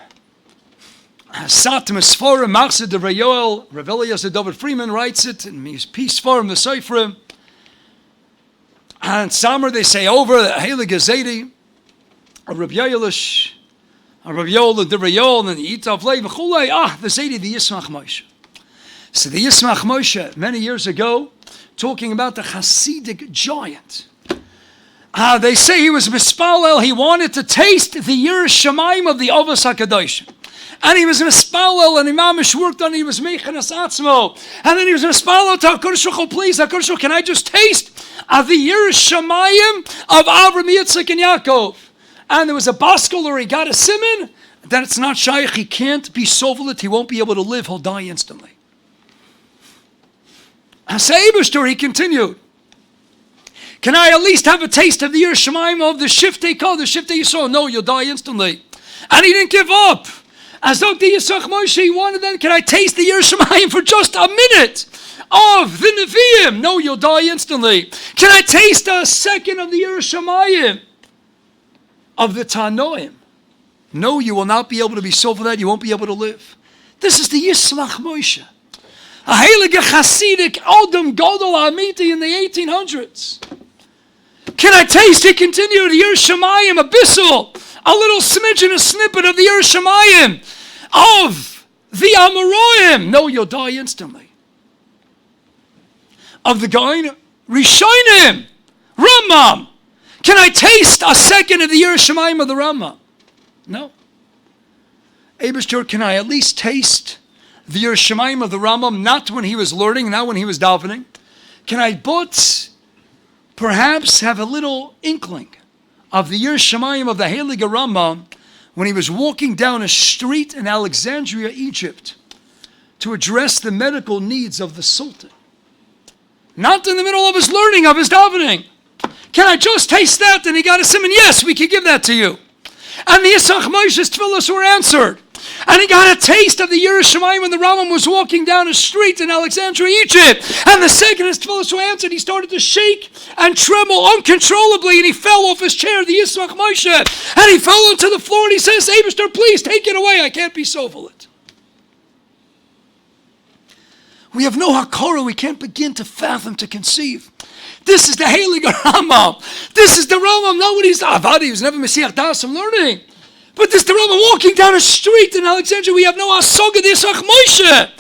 Satim Sforim, Machzed de Rayoel, Revelius David Freeman writes it in his Peace Forum, the Seifrim. And summer they say over the Heilige Zaydi, a Rabbi Yoelish, a Rabbi Yoel de Rayoel, and the Itav Lev, the Zaydi, the Yismach Moshe. So the Yismach Moshe, many years ago, talking about the Hasidic giant. They say he was mispalel, he wanted to taste the Yiras Shamayim of the Ahavas HaKadosh. And he was mispalel, and Imamish worked on it, he was mechanas atzmo. And then he was mispalel to HaKadosh Baruch Hu, please, HaKadosh Baruch Hu, can I just taste the Yiras Shamayim of Avram, Yitzchak, and Yaakov? And there was a baskol, or he got a simon, that it's not shaykh, he can't be sovelit, he won't be able to live, he'll die instantly. As Eibishter, he continued, can I at least have a taste of the Yiras Shamayim of the Shiftei Kol, the Shiftei Yisrael? No, you'll die instantly. And he didn't give up. As Dr. Yisach Moshe, he wanted then, can I taste the Yiras Shamayim for just a minute of the Nevi'im? No, you'll die instantly. Can I taste a second of the Yiras Shamayim of the Tanoim? No, you will not be able to be so for that, you won't be able to live. This is the Yismach Moshe. A heilige Hasidic Odom Godol Amiti in the 1800s. Can I taste, he continued, Yiras Shamayim, a bissel, a little smidgen, a snippet of the Yiras Shamayim of the Amoraim? No, you'll die instantly. Of the Gain Rishonim, Rambam. Can I taste a second of the Yiras Shamayim of the Rambam? No. Eibishter, can I at least taste the Yiras Shamayim of the Rambam, not when he was learning, not when he was davening? Can I but perhaps have a little inkling of the Yiras Shamayim of the Heilige Rambam when he was walking down a street in Alexandria, Egypt, to address the medical needs of the Sultan? Not in the middle of his learning, of his davening. Can I just taste that? And he got a simon, yes, we can give that to you. And the Yisach Moshe's tefillos were answered. And he got a taste of the Yiras Shamayim when the Rambam was walking down a street in Alexandria, Egypt. And the second his tefillos were answered, he started to shake and tremble uncontrollably, and he fell off his chair, the Yisach Moshe, and he fell onto the floor, and he says, Eibishter, please take it away, I can't be sovelit. We have no hakara, we can't begin to fathom, to conceive. This is the Heilige Rambam. This is the Rambam, not what he's Avadi, he was never Messiah Das from learning. But this is the Rambam walking down a street in Alexandria. We have no Asoga de Yisach Moshe.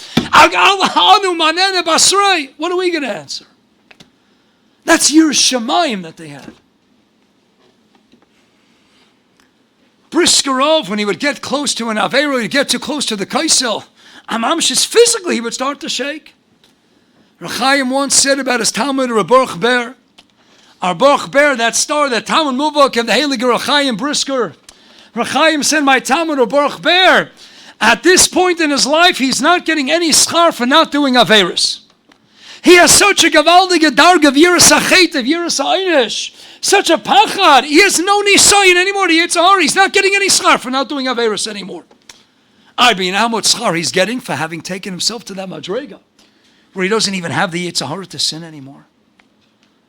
What are we going to answer? That's Yiras Shamayim that they had. Briskerov, when he would get close to an Avero, he'd get too close to the Kaisel. Amamshis, physically, he would start to shake. Rechaim once said about his Talmud, or a Baruch Ber, our Baruch Ber, that star, that Talmud Muvok of the Heilige Rechaim Brisker. Rechaim said, my Talmud, or Baruch Ber, at this point in his life, he's not getting any schar for not doing Averis. He has such a gavaldige darg of Yiras Hachet, of Yiras Ha'inish, such a pachad. He has no nisayin anymore. He's not getting any schar for not doing Averis anymore. I mean, how much schar he's getting for having taken himself to that madrega. where he doesn't even have the Yetzer Hara to sin anymore.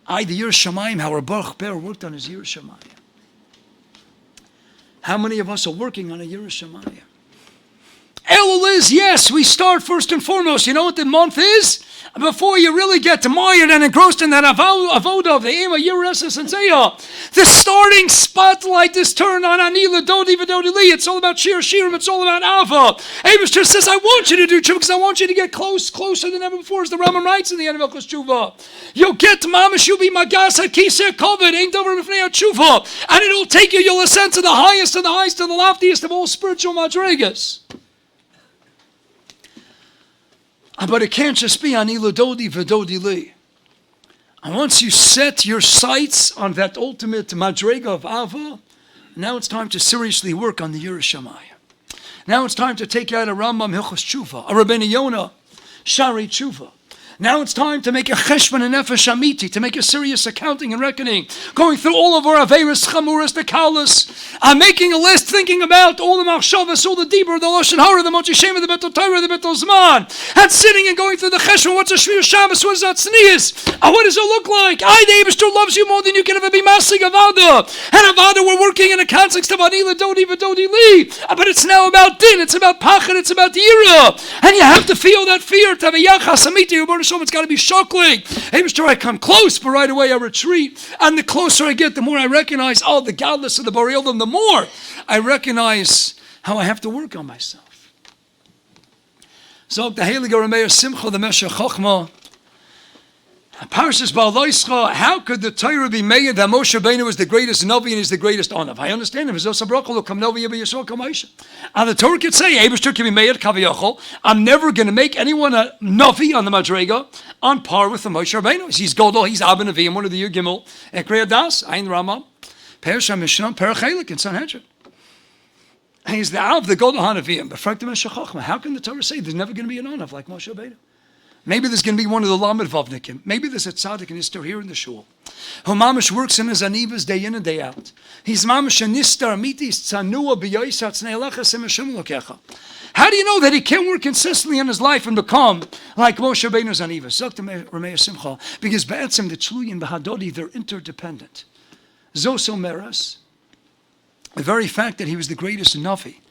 The Yiras Shamayim, how Baruch Ber worked on his Yiras Shamayim. How many of us are working on a Yiras Shamayim? Elul is, yes, we start first and foremost. You know what the month is? Before you really get mired and engrossed in that avodah of the Ema Yiras Hashem, the starting spotlight is turned on Anila Dodi V'Dodi Li. It's all about Shir Shirim. It's all about Ava. Abishter says, I want you to do tshuva because I want you to get closer than ever before, as the Rambam writes in the end of Hilchos Tshuva. You'll get mamash, you'll be magas at kiseh kovet, ain't dover b'fnei tshuva, and it'll take you. You'll ascend to the highest and the highest and the loftiest of all spiritual madrigas. But it can't just be Anila Dodi V'Dodi Li. And once you set your sights on that ultimate madrega of Ava, now it's time to seriously work on the Yiras Shamayim. Now it's time to take out a Rambam Hilchos Tshuva, a Rabbeinu Yonah Shari Tshuva. Now it's time to make a cheshbon and nefesh amiti, to make a serious accounting and reckoning, going through all of our averis, chamuras, the kalas, making a list, thinking about all the machshavas, all the dibur, the lashon hara, the mochi shema, the betel torah, the betel zman, and sitting and going through the cheshbon. What's a shvir Shabbos? What is that tznius? What does it look like? The Eibishter loves you more than you can ever be masig avada. And avada, we're working in a context of anila dodi v'dodi li, but it's now about din, it's about pachad, it's about yira, and you have to feel that fear to have a yachas amiti. It's got to be shockling. I come close, but right away I retreat. And the closer I get, the more I recognize, the godless of the Boreolim, the more I recognize how I have to work on myself. So the Heilige Rameir Simcha, the Meshech Chochmah, Parshas Ba'al Loischa, how could the Torah be made that Moshe Rabbeinu is the greatest Navi and is the greatest Onav? I understand him. And the Torah could say, Eibishter can be made Kaviyachol. I'm never going to make anyone a Navi on the Madrega on par with the Moshe Rabbeinu. He's Godol, he's Abba Navi, and one of the Yud Gimel, Ekrei Adas, Ein Ramam, Persham Mishnah, Parachelik in Sanhedrin. And he's the Av, the Godol HaNaviim. But Frak the Meshech Chochmah, how can the Torah say there's never going to be an Onav like Moshe Rabbeinu? Maybe there's going to be one of the Lamed Vavnikim. Maybe there's a tzaddik and Istar here in the shul, who mamish works in his anivas day in and day out. He's mamish a nistar mitis tzanua b'yoisat tzneilachas emeshem lokecha. How do you know that he can work consistently in his life and become like Moshe Rabbeinu's anivas? Zok Rameir Simcha, because ba'atzim the tzluyin b'hadodi, they're interdependent. Zoso meras, the very fact that he was the greatest navi,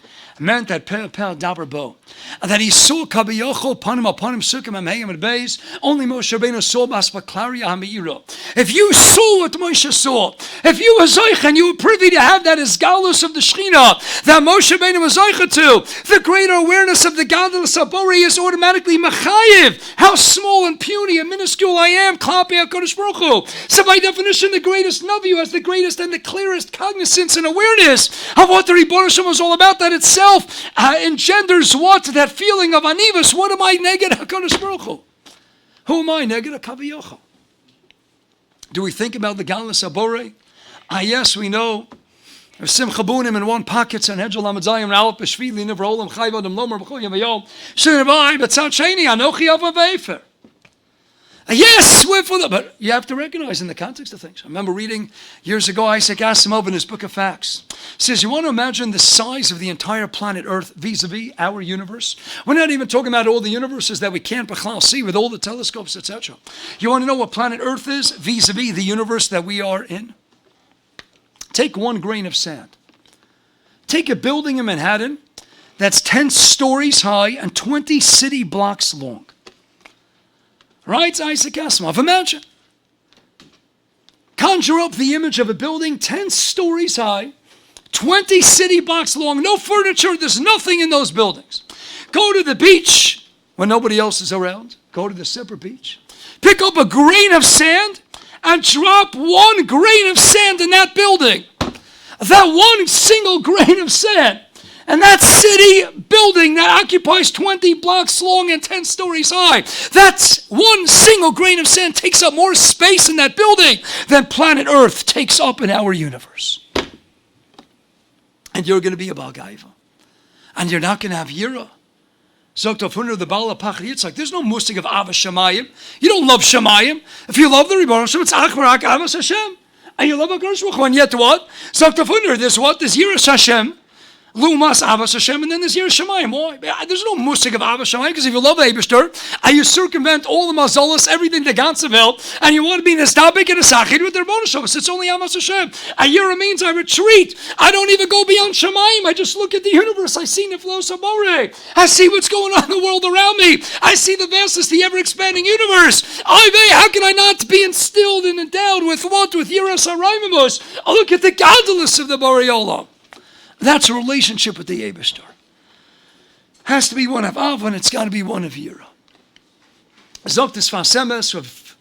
meant that daber bo, that he saw kabiyochol panim upon him sukim amhayim and beis. Only Moshe Rabbeinu saw baspaklaria hameira. If you saw what Moshe saw, if you were zoich and you were privy to have that isgalus of the Shechina that Moshe Rabbeinu was zoich to, the greater awareness of the godless abori is automatically machayiv. How small and puny and minuscule I am, klapi HaKadosh Baruch Hu. So by definition, the greatest navi who has the greatest and the clearest cognizance and awareness of what the Ribono Shel Olam was all about, that itself engenders what? That feeling of anivus. What am I neged HaKadosh Baruch Hu? Who am I neged HaKaviyochel? Do we think about the Galus Abore? Yes, we know. Simcha Bunim in one pocket, and Hedgel Amadzayim, and Aleph B'Shvili, Nivra Olam, Chayvod, Lomer, B'chol Yom V'yom, Shinabai, but Tzad Sheni, Anochi Ava V'Efer. Yes, we're for that, but you have to recognize in the context of things. I remember reading years ago Isaac Asimov in his book of facts. He says, you want to imagine the size of the entire planet Earth vis-a-vis our universe? We're not even talking about all the universes that we can't see with all the telescopes, etc. You want to know what planet Earth is vis-a-vis the universe that we are in? Take one grain of sand. Take a building in Manhattan that's 10 stories high and 20 city blocks long. Right, Isaac Asimov? Imagine. Conjure up the image of a building 10 stories high, 20 city blocks long, no furniture, there's nothing in those buildings. Go to the beach when nobody else is around. Go to the separate beach. Pick up a grain of sand and drop one grain of sand in that building. That one single grain of sand. And that city building that occupies 20 blocks long and 10 stories high, that's one single grain of sand takes up more space in that building than planet Earth takes up in our universe. And you're going to be a Baal Gaiva. And you're not going to have Yira. Zokt Afuner the Baal HaPachad Yitzchak. There's no musig of Ahavas Shamayim. You don't love Shamayim. If you love the Ribono Shel Olam, it's Achbarak Ahavas Hashem. And you love HaKadosh Baruch Hu. And yet what? Zokt Afuner, there's what? There's Yiras Hashem. Lumas Ahavas Hashem, and then there's Yiras Shamayim. Why? There's no musik of Ahavas Shamayim, because if you love Eibishter, and you circumvent all the mazolas, everything the ganze Welt, and you want to be nestabik and nesachid with their bonus Shabbos, it's only Ahavas Hashem. A Yira means I retreat. I don't even go beyond Shamayim. I just look at the universe. I see Niflos Amore. I see what's going on in the world around me. I see the vastness, the ever-expanding universe. How can I not be instilled and endowed with what? With Yiras Harayimos. Look at the godliness of the Borei Olam. That's a relationship with the Eibishter. Has to be one of Av, and it's got to be one of Yira. Zoktis Fasemes of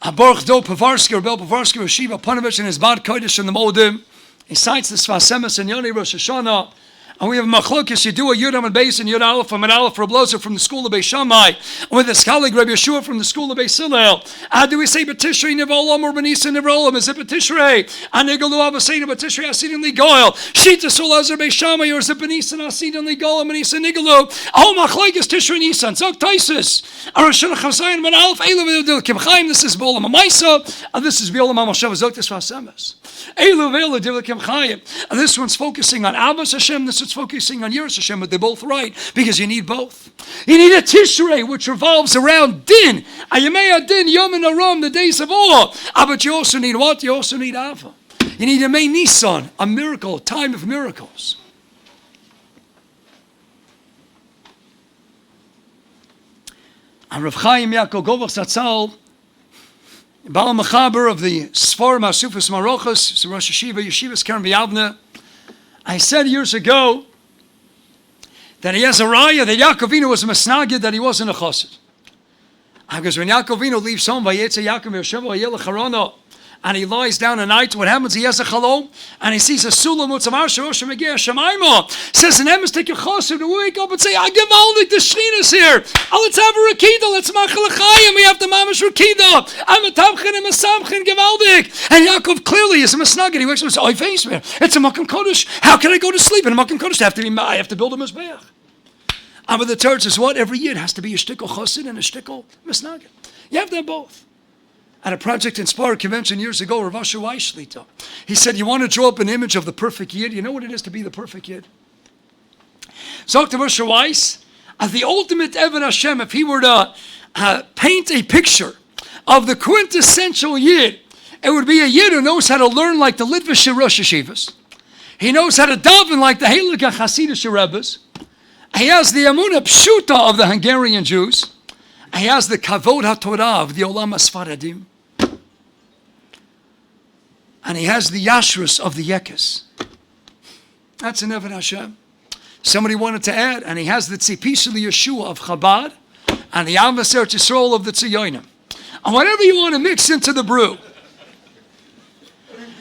Aborch Do Pavarsky or Bel Pavarsky or Shiva Panovich in his Bad Kodesh in the Modim. He cites this Fasemes in Yoni Rosh Hashanah. And we have Machlokes, you do a Yudam and Beis and Yud Aleph from an Aleph Rablozer from the school of Beis Shammai, and with his colleague Rabbi Yeshua from the school of Beis Hillel. Do we say B'Tishrei Nivolam or B'Nisan Nivolam? Is it B'Tishrei? Anigalu Avasena B'Tishrei Asidin Ligoel. Shita Sol Beis Shammai, or is it B'Nisan Asidin Ligoel and B'Nisan Nigalu? Oh, Machlokes Tishrei Nisan. Zok Taisis. Arashon Chazayin Ben Aleph Elu V'Dil Kimchaim. This is B'Olam HaMaisa, and this is B'Olam HaMashav Zok Tis Vasemes. Elu V'Elu Dil Kimchaim. And this one's focusing on Ahavas Hashem. This one's focusing on Yiras Hashem, but they're both right, because you need both. You need a Tishrei, which revolves around Din, Ayamei Din, Yom and Aram, the days of awe. But you also need what? You also need Ava. You need Yamei Nisan, a miracle, a time of miracles. And Rav Chaim Yaakov Govach Zatzal, Baal Mechaber of the Sforim Asufas Marochas, Rosh Yeshiva, Yeshivas Keren V'Yavne. I said years ago that he has a raya that Yaakov Avinu was a mesnagid, that he wasn't a chassid. Because when Yaakov Avinu leaves home, Vayetze Yaakov Yoshev Vayelech Harana, and he lies down at night, what happens? He has a chalom, and he sees a sulam utzamar sherosh megeh shemaima. Says an emes, take your chassid, and we wake up and say, I give all the shchinas here. Let's have a rakida, let's machal l'chaim. We have the mamash rakida. I'm a tamchin and a samchin gevaldik. And Yaakov clearly is a mesnagid. He wakes up and says, I face me. It's a makom kodesh. How can I go to sleep in a makom kodesh? I have to build a mizbeach. But the Torah says what? Every year has to be a shtickle chassid and a shtickle mesnagid. You have to have both. At a Project Inspired convention years ago, Rav Asher Weiss Shlita, he said, you want to draw up an image of the perfect yid? You know what it is to be the perfect yid? Zok Rav Asher Weiss, as the ultimate Eved Hashem, if he were to paint a picture of the quintessential yid, it would be a yid who knows how to learn like the Litvish Rosh Yeshivas. He knows how to daven like the Heilige Hasidic Rebbes. He has the Amunah Pshuta of the Hungarian Jews. He has the Kavod HaTorah of the Olam HaSfaradim. And he has the Yashrus of the Yekes. That's an Eved Hashem. Somebody wanted to add, and he has the Tzipis Yeshua of Chabad, and the Ahavas Eretz Yisrael of the Tziyonim. And whatever you want to mix into the brew.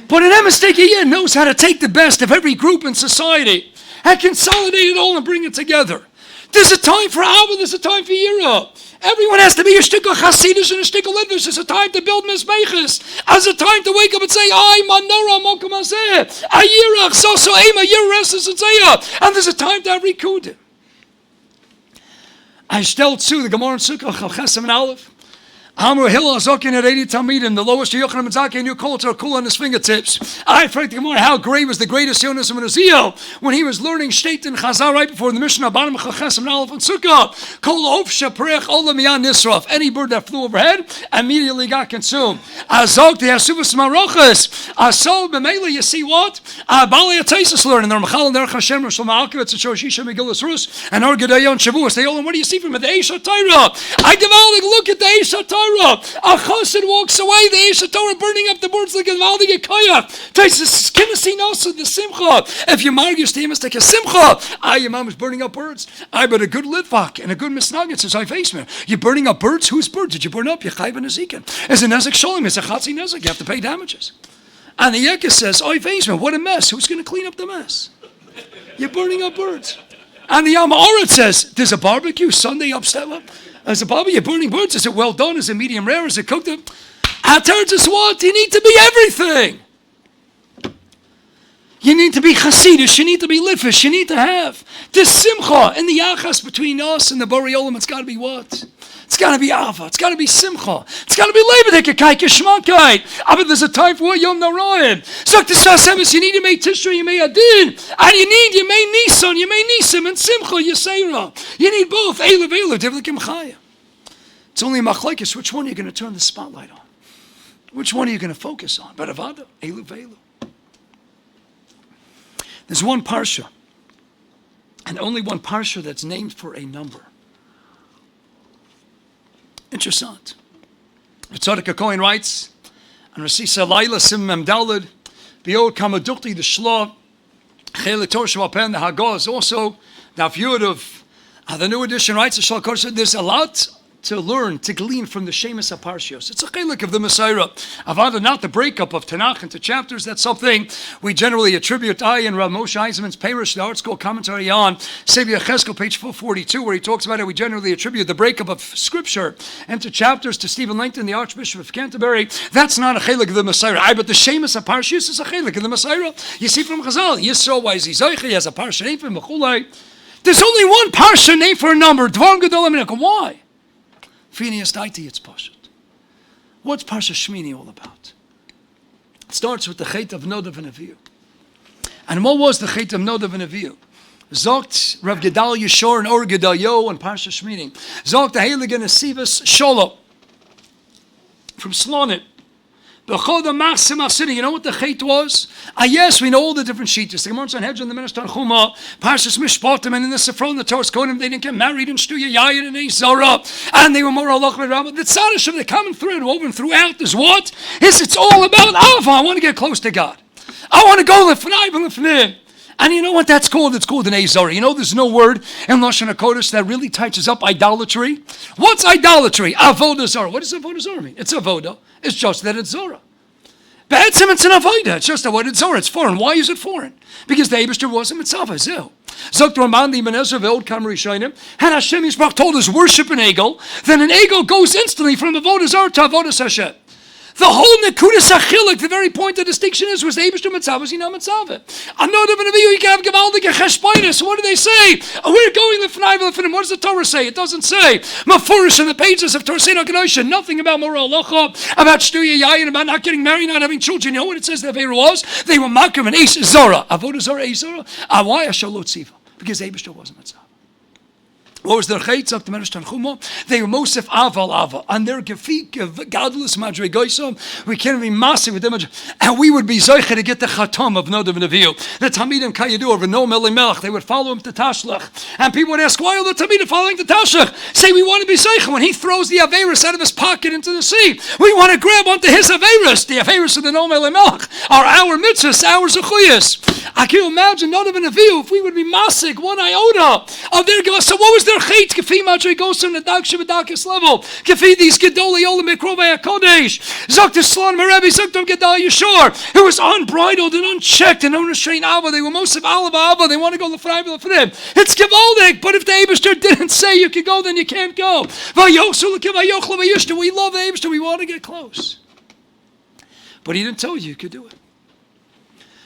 But an Emes Tekiyah knows how to take the best of every group in society and consolidate it all and bring it together. There's a time for Ava, there's a time for Yira. Everyone has to be a shtickle Chasidus and a shtickle Lidvish. There's a time to build Mizbeches. There's a time to wake up and say, I manora mokum hazeh. A Yirach, so ema, Yiras Hashem. And there's a time to have Rikudim. I stellt zu, the Gemara in Sukkah, Chalchesem and Aleph. Amru Hillel Azokin at 80 Talmidim, the lowest Yochanan Mitzaki, and you call it cool on his fingertips. I frankly Gemara, how great was the greatest Yonas of Menazio when he was learning Shteit and Chazar right before the Mishnah, Bottom of Chalches and Aleph and Sukkah. Kol Of Shaprech Olam Yan Nisraf. Any bird that flew overhead immediately got consumed. Azog the Asufas Marochas. Asol B'Mela, you see what? Bali Ataisis learning. They're Mechal and Derech Hashem, Rosh Alkevitz, and Shoshisha Megillus Rus, and Orgedayon Shavuos. They all, what do you see from it? The Eisha Torah. I give all look at the Eisha Torah. A chassid walks away, the Eisha Torah burning up the birds like a valdige koyach. Taisus kinesi nosa the simcha. If you margish the emes take a simcha, your mom is burning up birds. But a good litvak and a good misnagit says I face me. You're burning up birds. Whose bird did you burn up? Yechayv and Ezekiel. As a nezek shalom, it's a chatzi nezek. You have to pay damages. And the Yekes says, I face me. What a mess. Who's going to clean up the mess? You're burning up birds. And the Yam Haaretz says, there's a barbecue Sunday upstairs. As a barbecue, you're burning birds. Is it well done? Is it medium rare? Is it cooked up? Turns us what? You need to be everything. You need to be Hasidish. You need to be Litvish. You need to have this simcha in the yachas between us and the Borei Olam. It's got to be what? It's got to be Ava. It's got to be Simcha. It's got to be Leibadikakai, Kishmakai. But there's a time for what Yom Noraim. So you need Yemei Tishrei, Yemei Adin. And you need Yemei Nisan, Yemei Nisim, and Simcha, Yisera. You need both. Eilu, Eilu, Divlikim Chaya. It's only a machlekes. Which one are you going to turn the spotlight on? Which one are you going to focus on? But Avada, Eilu, Eilu. There's one parsha, and only one parsha that's named for a number. Interessant. Tzaddik Cohen writes, and Rasisa Laila Sim Memdalad, Beod Kamadukti the Shlah, Chelik Torah Shvapen, the Hagaz, also the Afyud of the new edition writes, there's a lot to learn, to glean from the Shemus HaParshios. It's a chelik of the Messiah. Avada, not the breakup of Tanakh into chapters. That's something we generally attribute. I and Rav Moshe Eisenman's Parish, the Art School commentary on Sevia Cheskel, page 442, where he talks about it. We generally attribute the breakup of Scripture into chapters to Stephen Langton, the Archbishop of Canterbury. That's not a chelik of the Messiah. But the Shemus HaParshios is a chelik of the Messiah. You see from Chazal, Yisro, why is he Zoiche, he has a parsha name for him, there's only one parsha name for a number. Dvar Gedolim Mincha. Why? Phineas Daiti, it's Pashat. What's Parsha Shmini all about? It starts with the Chet of Nodav and Avihu. And what was the Chet of Nodav and Avihu? Zogt Rav Gedal Yeshor and Or Gedalyo and Parsha Shmini. Zogt the Heilige Nesivas Sholo from Slonit. You know what the Chet was? Yes, we know all the different sheets. The Gemara on Hedge and the Minister on Chuma, Parshas Mishpatim, and in the Sefron, the Torah Kodim, they didn't get married in Shtuya Yayin and Zara, and they were more Allah Rabbah. The Tzadish of the common thread woven throughout is what? It's all about Ava. I want to get close to God. I want to go Lefnai B'Lefnim. And you know what that's called? It's called an Azara. You know there's no word in Lashon HaKodesh that really touches up idolatry. What's idolatry? Avodah Zarah. What does Avodah Zarah mean? It's Avodah. It's just that it's Zarah. Ba'etzim, it's an Avodah. It's just a word. It's Zarah. It's foreign. Why is it foreign? Because the Eibishter was a mitzvah. Zil. Zokt Ramban the Ibn Ve'od Kamri Shainim. Had Hashem Yisbarach told us worship an Egel, then an Egel goes instantly from Avodah Zarah to Avodah Hashem. The whole Nekudas HaChilek, the very point of distinction was the Eibishter mitzvah, was he not mitzvah? Another of you can have Gevaldik Cheshbainis. So what do they say? We're going Lefnai V'Lefnim. What does the Torah say? It doesn't say. Mafurish in the pages of Torah Seina Kenosha, nothing about Moral Halacha, about Shtuya Yayin, about not getting married, not having children. You know what it says the Avera was? They were Makam and Eish Zora. Avodah Zora, Eish Zora. Why? Ashalot Tziva. Because the Eibishter wasn't mitzvah. What was their chayt? Up to Menesh Tanchuma. They were Mosef Aval Ava. And their gefik of godless madrigoisam. We can't be massive with them. And we would be zoiche to get the chatam of Nodav and Avihu. The Tamidim Kayadu over No Meli Melech. They would follow him to Tashlach. And people would ask, why are the Tamidim following to Tashlach? Say, we want to be zoiche. When he throws the Averis out of his pocket into the sea, we want to grab onto his Averis. The Averis of the No Meli Melech are our mitzvahs, our zechuyas. I can imagine Nodav and Avihu if we would be masig, one iota of their gevah. So what was their chait? Kefi Madre goes on the Dag Shabadakis level. Kefi these Gedoli Olam Mikrovei HaKodesh. Zok Slon Merebi Zok Gedal Yeshor. It was unbridled and unchecked and unrestrained Abba. They were most of Abba. They want to go Lefnai V'Lefnim. It's Gevaldik, but if the Eibishter didn't say you can go, then you can't go. We love the Eibishter. We want to get close. But he didn't tell you could do it.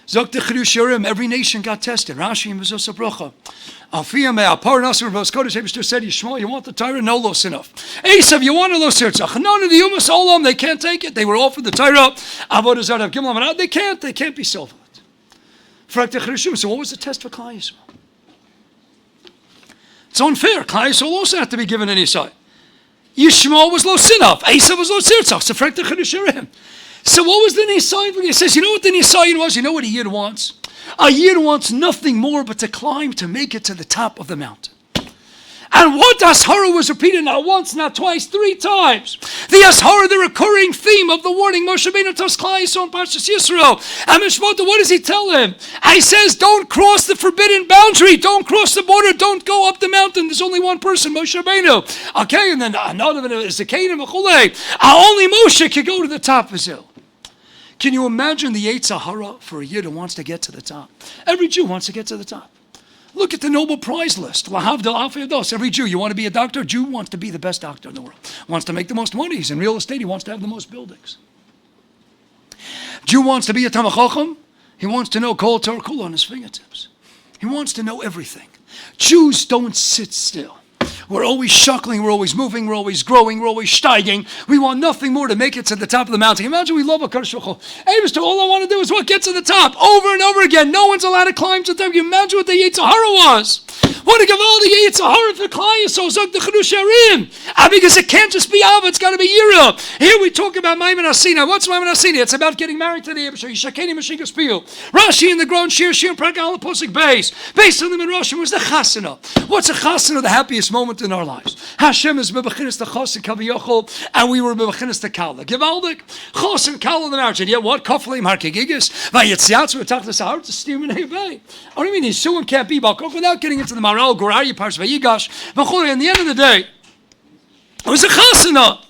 Zok Chodesh Elul, every nation got tested. Rashi and V'zos HaBrocha. Alfiyah me'al Parnas and Rabbi Kodesh Eibishter said, Yishmael, you want the Torah? No los enough. Esav, you want a los tzach. None of the Umas Olam, they can't take it. They were offered the Torah. Avodah Zarah, Gimel Amanah, they can't be sold. So what was the test for Klal Yisrael? It's unfair. Klal Yisrael also had to be given any side. Yishmael was los enough. Esav was los tzach. So Frak the Chodesh. So what was the Nisayin? He says, you know what the Nisayin was? You know what a Yid wants? A Yid wants nothing more but to climb, to make it to the top of the mountain. And what Ashara was repeated not once, not twice, 3 times. The Ashara, the recurring theme of the warning, Moshe Rabbeinu tells Klal Yisrael in Parshas Yisro. And Mishmota, what does he tell him? He says, don't cross the forbidden boundary. Don't cross the border. Don't go up the mountain. There's only one person, Moshe Rabbeinu. Okay, and then another one is the Canaan, only Moshe can go to the top of his hill. Can you imagine the Yetzer Hara for a Yid who wants to get to the top? Every Jew wants to get to the top. Look at the Nobel Prize list. Lahavdil Alfei Ados. Every Jew, you want to be a doctor? Jew wants to be the best doctor in the world. Wants to make the most money. He's in real estate. He wants to have the most buildings. Jew wants to be a Talmid Chacham. He wants to know Kol Torah Kula on his fingertips. He wants to know everything. Jews don't sit still. We're always shuckling, we're always moving, we're always growing, we're always steiging. We want nothing more to make it to the top of the mountain. Imagine we love a Kadosh Baruch Hu. All I want to do is what gets to the top over and over again. No one's allowed to climb to the top. You imagine what the Yitzhahara was. What a Gavaldi Yitzhahara for Klai Yisrael, Zog the Chodesh Elul. Because it can't just be Ava, it's got to be Yira. Here we talk about Maimon Asina. What's Maimon Asina? It's about getting married to the Yibashar. Yishakeni Mashikas Piyul. Rashi in the grown Shir and Prakal Posik Base. Based on the Midrashim was the Chasana. What's a Chasana? The happiest moment in our lives. Hashem is Bebachinis the Chas and Kaviyochol, and we were Bebachinis the Kala. Givaldik, Chos and Kala the marriage. And yet what? Koflim Harkegigis, Vayetziatsu, Tachtas Hart, to steer in Hebei. What do you mean? He's suing can't be Balkok without getting into the Maral, Gorari, Pars Vayigash. But in the end of the day, it was a Chasana.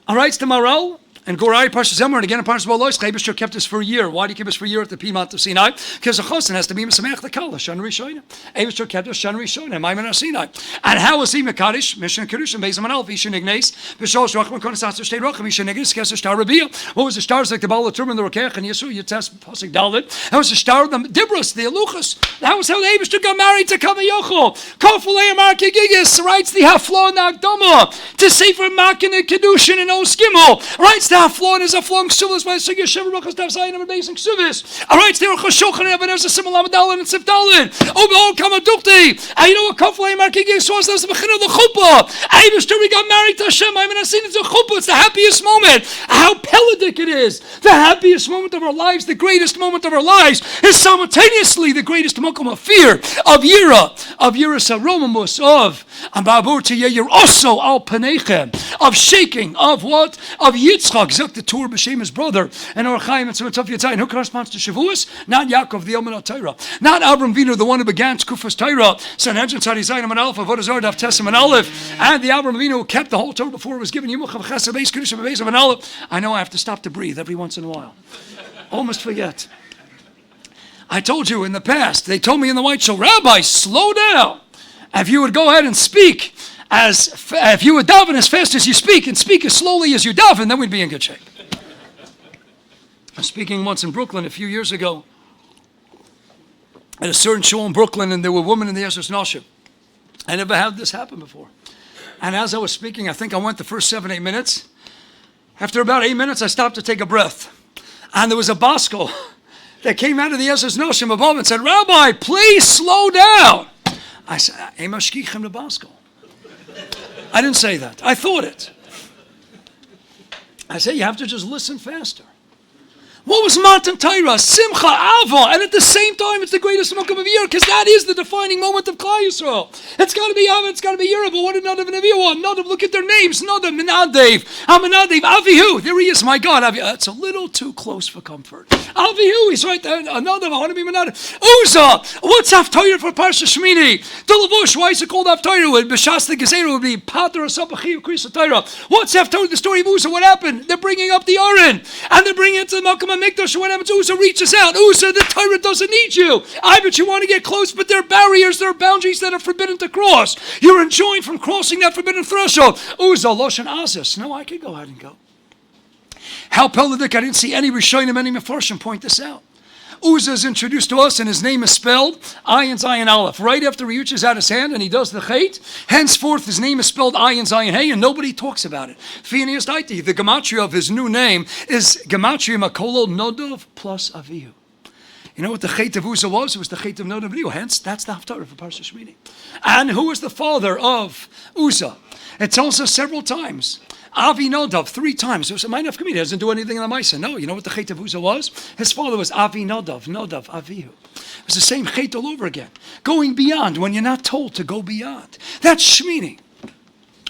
All right, it's the Maral. And Gorai Parshas Zemar, and again in Parshas Balois, Chaybishter kept us for a year. Why do you keep us for a year at the Piedmont of Sinai? Because the Chosin has to be Mesamech the Kala, Shan Rishona. Abishter kept us Shan Rishona, Maimon Sinai. And how was he Mekadosh? Mission Kedush, and Bezam Alf, Ishan Ignace, Bishosh Rachman Konisatzer State Racham, Ishan Ignace, Kesser Star Rabia. What was the stars like the Baal of Turman, the Rokech, and Yesu, Yates, Posik Dalit? That was the star of the Dibros, the Eluchas. That was how the Abishter got married to Kavayocho. Kofalei Marke Gigis writes the Hafla Nagdama to Sefer Makin and Kedushin and Oskimel. Writes the Hafla and is a flung Suvis by Sigya Shever Rachas Dav Zayin and Basing Suvis. Alright, there were Chashochan and Ebenezer Simon Lamadalin and Sifdalin. Obeol Kamadukti. And you know what Kofalei Marke Gigis was? That's the Bechin of the Chuppah. Abishter, we got married to Hashem. I mean, I've seen it's a Chuppah. It's the happiest moment. How pelagic it is. The happiest moment of our lives, the greatest moment of our lives, is simultaneously the greatest mokum of fear, of Yira, of Yiras Haromamus, of Ambabur to Yeir also al Panechem, of shaking, of what? Of Yitzchak, Zuk the Tur B'Shem, his brother, and Orchaim and Tzimtzov Yitzayin. Who corresponds to Shavuos? Not Yaakov, the Elman Torah. Not Avram Vinu, the one who began Tkufas Torah. Sanhedrin Tzadi Zayin and Aleph, Avodah Daf Tessim and Aleph, and the Avram Vinu who kept the whole Torah before it was given. Yimuchav Chesed Beis Kedusha Beis and Aleph. I know I have to stop to breathe every once in a while. Almost forget. I told you in the past, they told me in the White Show, Rabbi, slow down. If you would go ahead and speak, if you would daven as fast as you speak and speak as slowly as you daven, then we'd be in good shape. I was speaking once in Brooklyn a few years ago at a certain show in Brooklyn, and there were women in the Yiras Hashem. I never had this happen before. And as I was speaking, I think I went the first 7-8 minutes. After about 8 minutes, I stopped to take a breath. And there was a Bosco that came out of the Yiras Hashem above and said, Rabbi, please slow down. I said, Emashkichem the Bosco. I didn't say that. I thought it. I said, you have to just listen faster. What was Matan Torah? Simcha, Ava, and at the same time, it's the greatest mokum of year, because that is the defining moment of Klal Yisrael. It's got to be Ava, it's got to be Yira, but what did Nadav and Avihu want? Nadav, look at their names. Nadav, Menadev, Amenadev, Avihu. There he is, my God. Avihu. It's a little too close for comfort. Avihu, he's right there. Nadav, I want to be Menadev. Uzzah, what's Haftarah for Parsha Shmini? Delavush, why is it called Haftarah? B'shas the Gezerah would be Pater Asapachi Krisa Torah. What's Haftarah? The story of Uzzah, what happened? They're bringing up the Aron, and they're bringing it to the Malkam Mikdash. What happens? Uzzah reaches out. Uzzah, the Torah doesn't need you. I bet you want to get close, but there are barriers, there are boundaries that are forbidden to cross. You're enjoined from crossing that forbidden threshold. Uzzah, Loshan Azas. No, I could go ahead and go. How Peladik, I didn't see any Rishonim, any Mefarshim point this out. Uzzah is introduced to us, and his name is spelled Ayin Zayin Aleph. Right after he reaches out his hand and he does the chait, henceforth his name is spelled Ayin Zayin Hey, and nobody talks about it. Phineas Daiti, the gematria of his new name is gematria Makolo Nodov plus Avihu. You know what the chait of Uzzah was? It was the chait of Nodov Avihu. Hence, that's the Haftarah for Parsha Shmini. And who was the father of Uzzah? It tells us several times. Avi Nadav, 3 times. It was a minor of community. He doesn't do anything in the Maisa. No, you know what the Chet of Uzzah was? His father was Avi Nadav, Nadav, Avihu. It was the same Chet all over again. Going beyond when you're not told to go beyond. That's Shmini.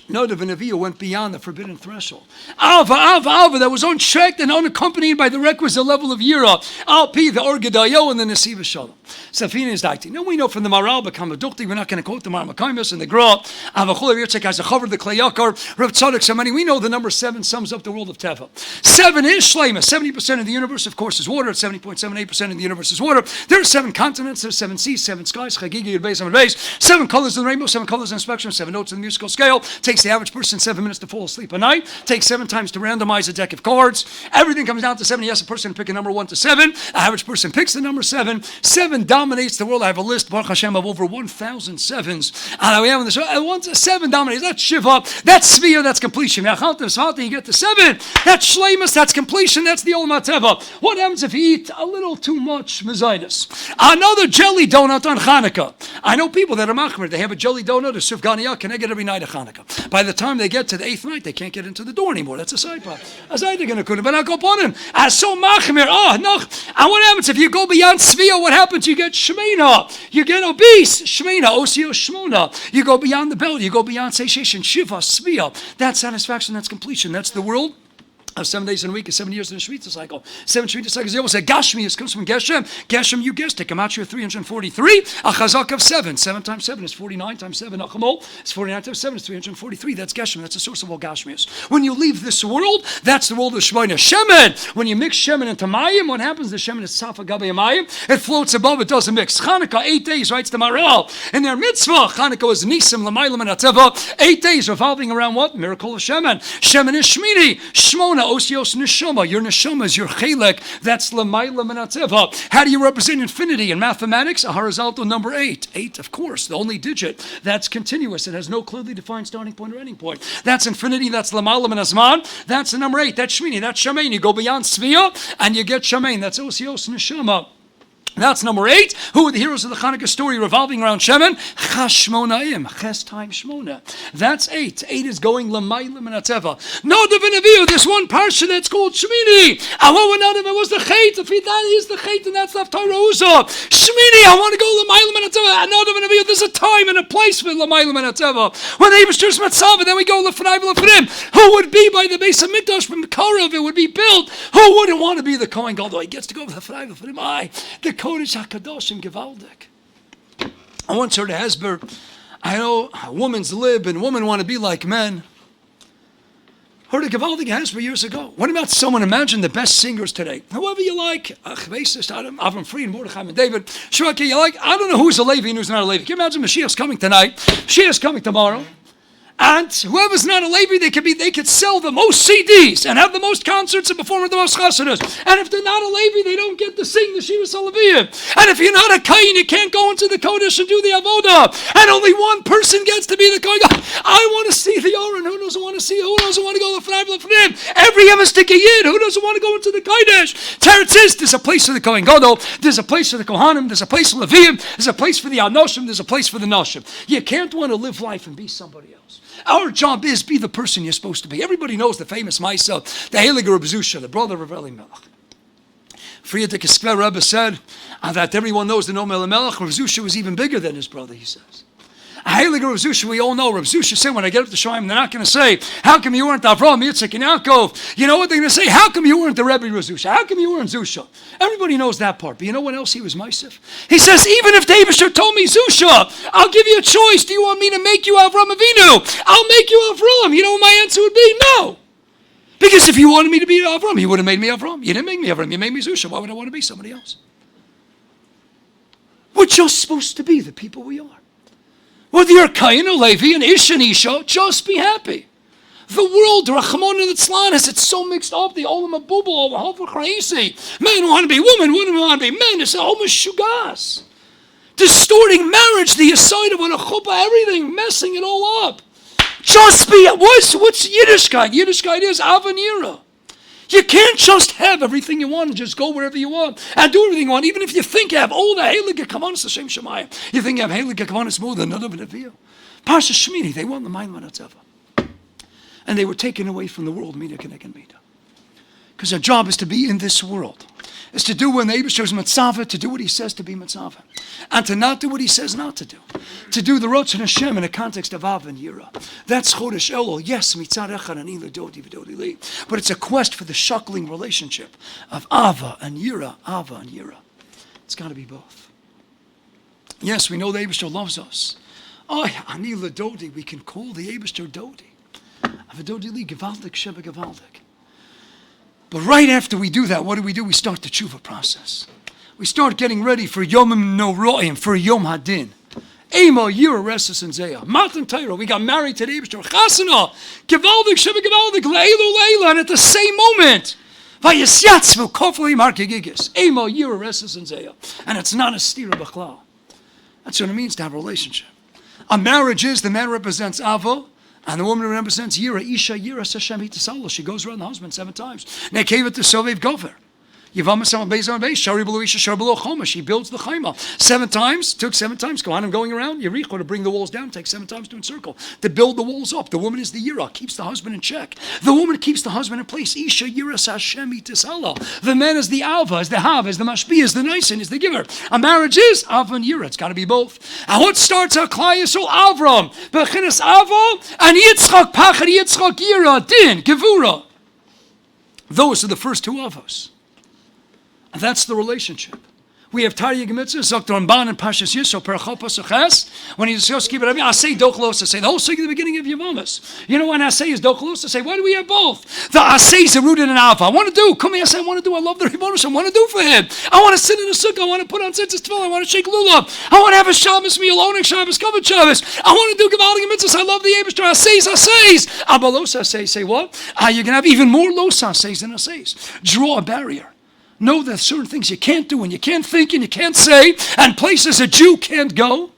Nadav and Avihu went beyond the forbidden threshold. Ava, that was unchecked and unaccompanied by the requisite level of Yira. Al-Pi, the Orgedayo, and the Nesiva Shalom. Safina is daiti. Now we know from the Maral, Bekam Adukti, we're not going to quote the Maramakamis and the Gra, Avachol Yirtzek has a cover, the Klayakar, Rav Tzadok Samani. We know the number 7 sums up the world of Teva. 7 is Shlema. 70% of the universe, of course, is water. 70.78% of the universe is water. There are 7 continents, there are 7 seas, 7 skies, Chagigi, Yud Beis, Amud Beis, 7 colors in the rainbow, 7 colors in the spectrum, 7 notes in the musical scale. Take takes the average person 7 minutes to fall asleep a night. Takes 7 times to randomize a deck of cards. Everything comes down to 7. He asks a person to pick a number 1 to 7. The average person picks the number 7. 7 dominates the world. I have a list, Baruch Hashem, of over 1,000 sevens. And we have on the show, 7 dominates. That's Shiva. That's Svia. That's completion. You get to 7. That's Shleimus. That's completion. That's the Olam HaTeva. What happens if you eat a little too much mezaitis? Another jelly donut on Hanukkah. I know people that are machmir. They have a jelly donut, a sufganiyah, can I get every night of Hanukkah? By the time they get to the 8th night, they can't get into the door anymore. That's a side part. As I think, but I'll go upon him. As so machmir. Oh, no. And what happens if you go beyond Svia? What happens? You get shmeina. You get obese. Shmeina. Osio shmona. You go beyond the belly. You go beyond satiation. Shiva. Svia. That's satisfaction. That's completion. That's the world. 7 days in a week is 7 years in a Shemitah cycle. 7 Shemitah cycles. They always say Gashmius comes from Geshem. Geshem, you guessed it. Gematria 343. A chazak of 7. 7 times 7 is 49 times 7. Achamol is 49 times 7 is 343. That's Geshem. That's the source of all Gashmius. When you leave this world, that's the world of Shemona. Shemen. When you mix Shemen into Mayim, what happens? The Shemen is Safa Gabe Mayim. It floats above. It doesn't mix. Chanukah, 8 days, writes the Maral. In their mitzvah, Chanukah is Nisim, Lamaylam, and Ateva. 8 days revolving around what? Miracle of Shemen. Shemen is Shmini. Shmona. Osios neshama. Your neshama is your chelek. That's l'mayla menatzeva. How do you represent infinity in mathematics? A horizontal number 8. 8, of course, the only digit. That's continuous. It has no clearly defined starting point or ending point. That's infinity. That's l'mayla menazman. That's the number 8. That's shmini. That's shamain. You go beyond svia and you get shamain. That's osios neshama. That's number 8. Who are the heroes of the Hanukkah story revolving around Shemen? Chashmonaim. Ches time Shmona. That's 8. 8 is going Lamayla Menateva. No Divinaviu. There's one parsha that's called Shmini. And what would not if it was the Chait? If that is the Chait, and that's the Torah Uza. Shmini. I want to go Lamayla Menateva. And no Divinaviu. There's a time and a place for Lamayla Menateva. When they was just Matzava, then we go Lefnai Lefnim. Who would be by the base of Mikdash from Korov? It would be built. Who wouldn't want to be the Kohen Gadol? He gets to go Lefnai Lefnim. The Chodesh HaKadoshim Gevaldik. I once heard a Hesber. I know a woman's lib and women want to be like men. Heard a Gevaldik Hesber years ago. What about someone? Imagine the best singers today. Whoever you like. Avram Fried, Mordechai, and David. Shraki, you like? I don't know who's a Levi and who's not a Levi. Can you imagine Mashiach's coming tonight? Mashiach's coming tomorrow. And whoever's not a Levi, they could sell the most CDs and have the most concerts and perform at the most chasanas. And if they're not a Levi, they don't get to sing the Shiva Salaviyah. And if you're not a Kain, you can't go into the Kodesh and do the Avodah. And only one person gets to be the Kohen. I want to see the Oren. Who doesn't want to see? Who doesn't want to go to the Every Emistik Yid. Who doesn't want to go into the Kodesh? Teretz is, there's a place for the Kohen Gadol. There's a place for the Kohanim. There's a place for Levim. There's a place for the Anoshim. There's a place for the Noshim. You can't want to live life and be somebody else. Our job is be the person you're supposed to be. Everybody knows the famous Maisa, the Heilige Reb Zusha, the brother of Eli Melech. Friedrich Esquer Rebbe said that everyone knows the Nom Elimelech. Reb Zusha was even bigger than his brother, he says. Heilige Reb Zusha, we all know. Reb Zusha said, when I get up to Shoyim, they're not going to say, how come you weren't Avraham, Yitzchak, and Yaakov? You know what they're going to say? How come you weren't the Rebbe Reb Zusha? How come you weren't Zusha? Everybody knows that part. But you know what else he was Meisif? He says, even if David told me, Zusha, I'll give you a choice. Do you want me to make you Avraham Avinu? I'll make you Avraham. You know what my answer would be? No. Because if you wanted me to be Avraham, you would have made me Avraham. You didn't make me Avraham. You made me Zusha. Why would I want to be somebody else? We're just supposed to be the people we are. Whether you're Kain or Levi, an Ish and Isha, just be happy. The world, Rachmon and Tzlanis, it's so mixed up. The Olam Abubal, the Hofer Crazy. Men want to be women, women want to be men. It's almost shugas. Distorting marriage, the aside of a chuppah, everything, messing it all up. Just be, what's Yiddishkeit? Yiddishkeit is Ahavas And Yiras. You can't just have everything you want and just go wherever you want and do everything you want, even if you think you have all the Heilige Kavanas Hashem Shemayim. You think you have Heilige Kavanas more than another Nevi'ah. Pasha Shmini, they won the Maiman Atzeva. And they were taken away from the world, Mida Kenek and Mida. Because our job is to be in this world. Is to do when the Eibusher is Mitzvah, to do what he says to be Mitzvah. And to not do what he says not to do. To do the Rotzon Hashem in the context of Ahavas And Yiras. That's Chodesh Elul. Yes, Mitzad Echad Ani L'Dodi V'Dodi Li. But it's a quest for the shuckling relationship of Ahavas And Yiras, Ahavas And Yiras. It's got to be both. Yes, we know the Eibusher loves us. Oh, Ani L'Dodi, we can call the Eibusher Dodi. V'Dodi Li, Gevaldik, Sheba Gevaldik. But right after we do that, what do? We start the tshuva process. We start getting ready for Yom Noraim, for Yom Hadin. Ema Yiras and Zeya. Matan Torah. We got married to the Eibishter. Chasana. Gewaldig, Sheva Gewaldig, Leilu Leila. And at the same moment, Vayisyatzvu Kofli Markegigis. Ema Yiras and Zeya. And it's not a stira b'chlal. That's what it means to have a relationship. A marriage is the man represents Ava, and the woman represents Yira. Isha Yiras Hashem Hitasala. She goes around the husband 7 times. Nekevet to Sovev Gofer. She builds the chayma 7 times. Took 7 times. Kohanim going around Yericho to bring the walls down. Takes 7 times to encircle to build the walls up. The woman is the Yira, keeps the husband in check. The woman keeps the husband in place. Isha Yiras Hashem Itisala. The man is the Alva, is the Hav, is the Mashpi, is the Nisan, is the giver. A marriage is Ava and Yira. It's got to be both. And what starts our Klai Yisrael? Avram, Bechinas Ava, and Yitzchak Pachad Yitzchak Yira Din Gevura. Those are the first 2 Avos. And that's the relationship. We have Tarya Gemitzah, Zok Ramban and Pashas Yisro, Perachot Pasachas. When he discusses Kibbutz, I say Dochlos, I say the whole thing at the beginning of Yavamas. You know when I say is Dochlos, I say, why do we have both? The Asays are rooted in Alpha. I want to do, come here, I say, I want to do, I love the Ribbonus, I want to do for him. I want to sit in the sukkah, I want to put on Tzitzis Tefillah, I want to shake Lulav. I want to have a Shabbos meal, owning Shabbos, covered Shabbos. I want to do Gevaldig Mitzvahs, I love the Eibishter, Asays. Abalos Asays, say what? You can have even more Los Asays than Asays. Draw a barrier. Know that certain things you can't do and you can't think and you can't say, and places a Jew can't go.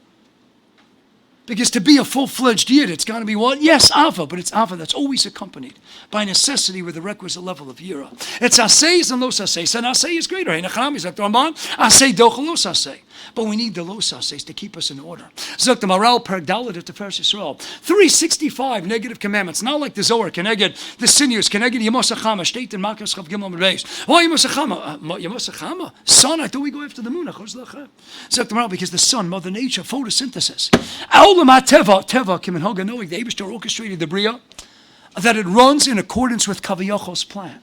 Because to be a full-fledged Yid, it's got to be what? Yes, Ava, but it's Ava that's always accompanied by necessity with the requisite level of Yira. It's Asays and Los Asays, and Asay is greater. Asay Dochel Los Asay. But we need the Los Asays to keep us in order. Zok the Maral per Dalit of Teferes Yisrael. 365 negative commandments, not like the Zohar, Keneged, the Sinews, Keneged Yemosachama, State and Makas Chav Gimel Mebeis. Why Yemosachama? Sun, I thought we go after the moon. Zok the Maral, because the sun, Mother Nature, photosynthesis. Teva, Kimen knowing the Eibishter orchestrated the Bria, that it runs in accordance with Kaviyachol's plan.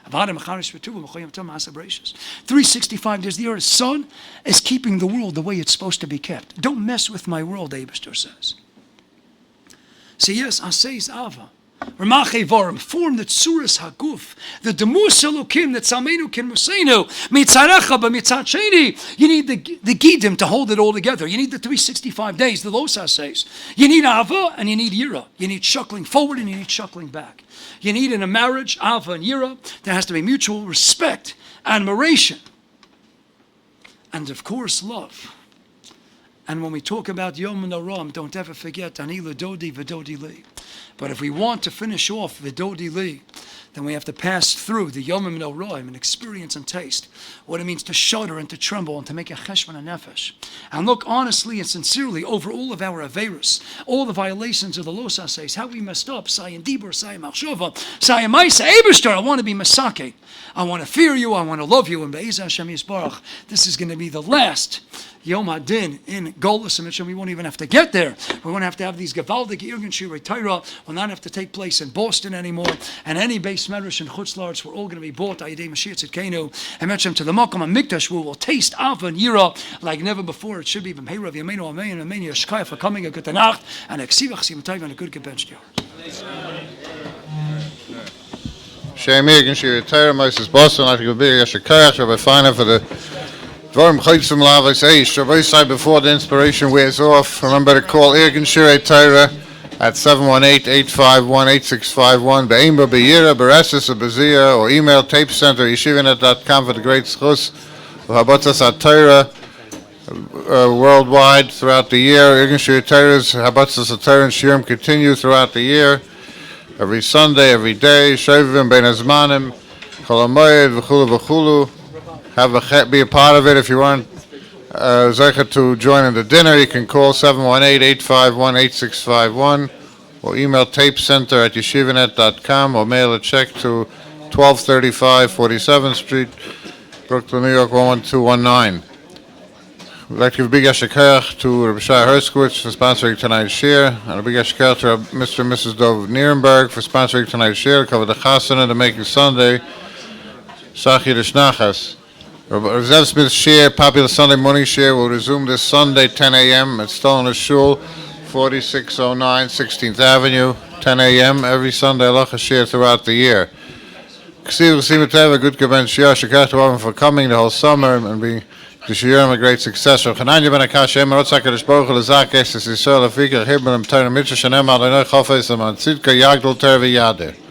365 days, the earth, sun is keeping the world the way it's supposed to be kept. Don't mess with my world, Eibishter says. So yes, Asay's Ava. Ramache Vorim, form the Tsuras Haguf, the Demus Elokim, the Tzalmenu Kin Musenu, Mitzarecha B'Mitzat Sheni. You need the Gidim to hold it all together. You need the 365 days, the Los Asays. You need Ava and you need Yira. You need shuckling forward and you need shuckling back. You need in a marriage, Ava and Yira, there has to be mutual respect, admiration, and of course, love. And when we talk about Yom Noram, don't ever forget Ani L'Dodi V'Dodi Li. But if we want to finish off V'Dodi Li, then we have to pass through the Yom Noraim and experience and taste what it means to shudder and to tremble and to make a cheshvan and nefesh. And look honestly and sincerely over all of our Averis, all the violations of the Los Asays, how we messed up, Sayin Dibur, Sayin Machshava, Sayin Maisa, Eibishter, I want to be Masake. I want to fear you, I want to love you, and Be'ez Hashem Yisbarach. This is going to be the last Yom Hadin in Golus, and we won't even have to get there. We won't have to have these Gavaldik Irgun Shirei Torah, will not have to take place in Boston anymore, and any base medrash in Chutz La'aretz were all going to be bought Ayidei Mashiach Tzidkenu, and mention to the Makom HaMikdash, we will taste Ava and Yira like never before. It should be B'mheira V'yameinu Amen, Amen, Yashkaya for coming a good Nacht, and Eksivach Simatayv and a good gebenched year. Shem Egan Shir Torah, Moses Boston, like Rabbi Eytan Rabbi Feiner for the Dvarim Chaytzim Lavos Eish. Rabbi said before the inspiration wears off, remember to call Egan Shir Torah at 718-851-8651, Be'imba Be'yira, Beresis, Be'zia, or email tapecenter@yeshivanet.com for the great schus of Habatas HaTorah worldwide throughout the year. Egan Shir Torah's Habatas HaTorah and Shirim continue throughout the year. Every Sunday, every day, Shovim Ben Azmanim, Chol HaMoed, V'chulu. Be a part of it. If you weren't zeichet to join in the dinner, you can call 718-851-8651 or email tapecenter@yeshivanet.com or mail a check to 1235 47th Street, Brooklyn, New York 11219. We'd like to give a big yashikach to Rabbi Shai Herskowitz for sponsoring tonight's shir, and a big yashikach to Mr. and Mrs. Dov Nierenberg for sponsoring tonight's shir, cover the chasana to make it Sunday, Sachi Rishnachas. Rabbi Zev Smith's shir, popular Sunday morning shir, will resume this Sunday, 10 a.m. at Stoner Shul, 4609 16th Avenue, 10 a.m. every Sunday, halacha shir throughout the year. Ksiv Simatev, a good gebench shir, shikach to everyone for coming the whole summer, and be the shiurim a great success. Chananya ben Akash Emer Otzak HaKadosh Baruch Hu L'Zak Estes Yisrael Afika Chibur Em Torah Mitzvah Shenem Adonai Chofes Aman Tzidka Yagdol Ter V'Yader.